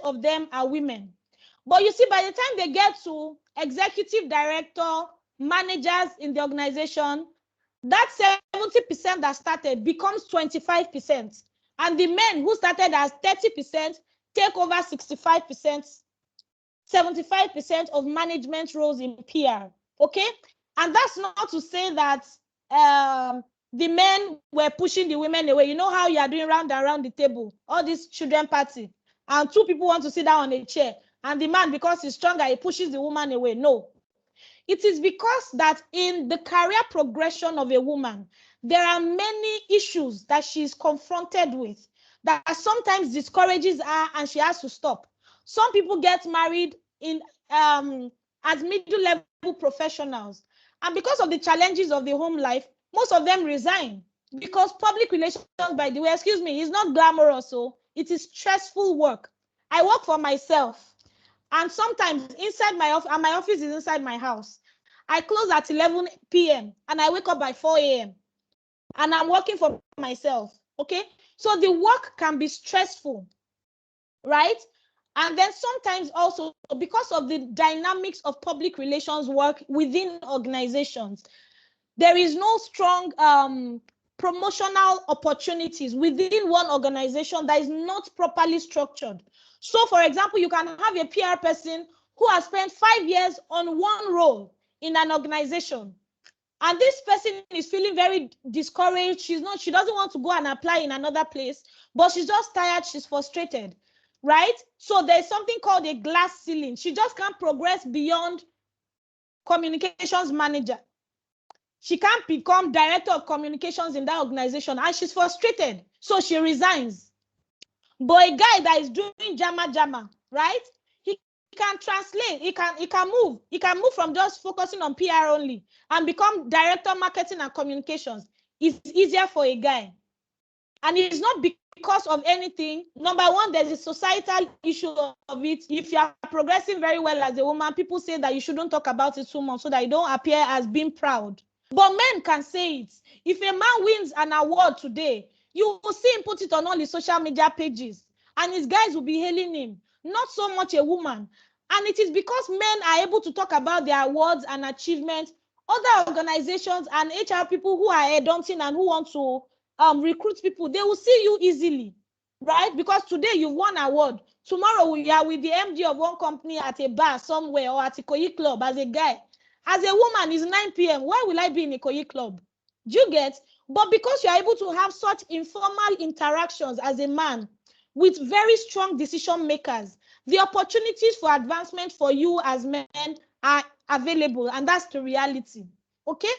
of them are women. But you see, by the time they get to executive director, managers in the organization, that 70% that started becomes 25%. And the men who started as 30% take over 65%, 75% of management roles in PR. Okay? And that's not to say that the men were pushing the women away. You know how you are doing round and round the table, all this children party, and two people want to sit down on a chair, and the man, because he's stronger, he pushes the woman away. No. It is because that in the career progression of a woman, there are many issues that she's confronted with that sometimes discourages her and she has to stop. Some people get married in as middle level professionals, and because of the challenges of the home life, most of them resign because public relations, by the way, excuse me, is not glamorous. So it is stressful work. I work for myself, and sometimes inside my office, and my office is inside my house, I close at 11 p.m. and I wake up by 4 a.m. and I'm working for myself. Okay, so the work can be stressful, right? And then sometimes also because of the dynamics of public relations work within organizations, there is no strong promotional opportunities within one organization that is not properly structured. So, for example, you can have a PR person who has spent 5 years on one role in an organization, and this person is feeling very discouraged. She doesn't want to go and apply in another place, but she's just tired, she's frustrated, right? So there's something called a glass ceiling. She just can't progress beyond communications manager. She can't become director of communications in that organization, and she's frustrated, so she resigns. But a guy that is doing jama, right? He can translate, he can move from just focusing on PR only and become director marketing and communications. It's easier for a guy. And it's not because of anything. Number one, there's a societal issue of it. If you are progressing very well as a woman, people say that you shouldn't talk about it too much so that you don't appear as being proud. But men can say it. If a man wins an award today, you will see him put it on all his social media pages, and his guys will be hailing him, not so much a woman. And it is because men are able to talk about their awards and achievements. Other organizations and HR people who are headhunting and who want to recruit people, they will see you easily, right? Because today you've won an award. Tomorrow you are with the MD of one company at a bar somewhere or at a Ikoyi club as a guy. As a woman, it's 9 p.m. Why will I be in a Ikoyi club? Do you get? But because you are able to have such informal interactions as a man with very strong decision makers The opportunities for advancement for you as men are available, and that's the reality. Okay?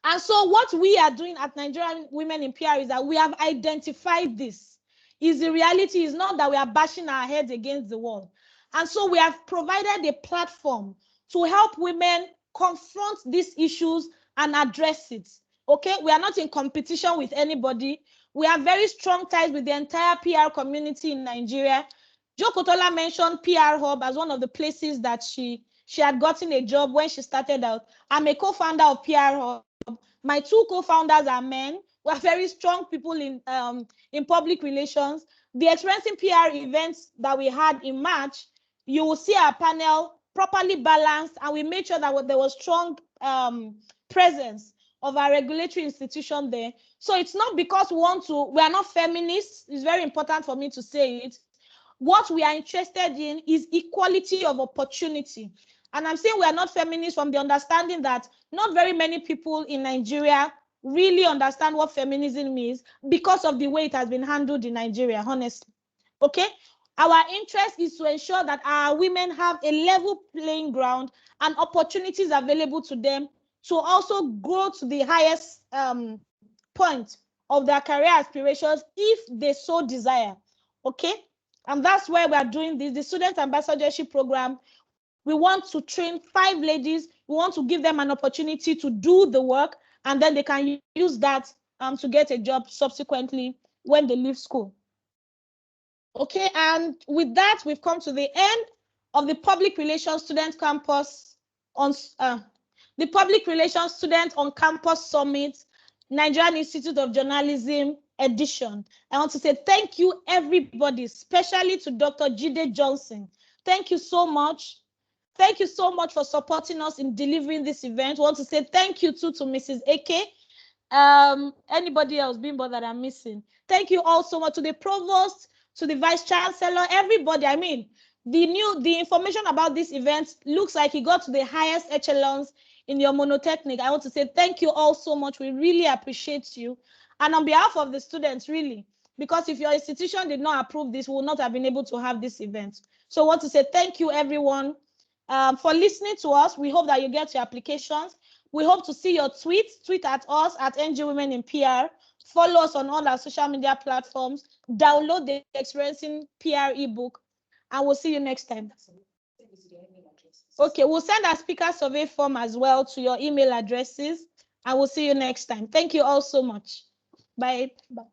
And so what we are doing at Nigerian Women in PR is that we have identified this. Is the reality is not that we are bashing our heads against the wall. And so we have provided a platform to help women confront these issues and address it. Okay? We are not in competition with anybody. We have very strong ties with the entire PR community in Nigeria. Jo Kotola mentioned PR Hub as one of the places that she had gotten a job when she started out. I'm a co-founder of PR Hub. My two co-founders are men. We are very strong people in public relations. The experiencing PR events that we had in March, you will see our panel properly balanced, and we made sure that there was strong presence of our regulatory institution there. So it's not because we are not feminists. It's very important for me to say it. What we are interested in is equality of opportunity. And I'm saying we are not feminists from the understanding that not very many people in Nigeria really understand what feminism means because of the way it has been handled in Nigeria, honestly. Okay? Our interest is to ensure that our women have a level playing ground and opportunities available to them to also grow to the highest point of their career aspirations if they so desire. Okay? And that's why we are doing this. The Student Ambassadorship Program, we want to train 5 ladies. We want to give them an opportunity to do the work, and then they can use that to get a job subsequently when they leave school. Okay, and with that, we've come to the end of the Public Relations Student Campus on the Public Relations Student on Campus Summit, Nigerian Institute of Journalism edition. I want to say thank you, everybody, especially to Dr. Jide Johnson. Thank you so much. Thank you so much for supporting us in delivering this event. I want to say thank you too to Mrs. Eke. Anybody else being bothered I'm missing? Thank you all so much to the provost, to the vice chancellor, everybody. I mean, the information about this event looks like it got to the highest echelons in your monotechnic. I want to say thank you all so much. We really appreciate you. And on behalf of the students, really, because if your institution did not approve this, we would not have been able to have this event. So I want to say thank you, everyone, for listening to us. We hope that you get your applications. We hope to see your tweets. Tweet at us at NG Women in PR. Follow us on all our social media platforms. Download the Experiencing PR ebook, and we'll see you next time. Okay, we'll send our speaker survey form as well to your email addresses, and we'll see you next time. Thank you all so much. Bye. Bye.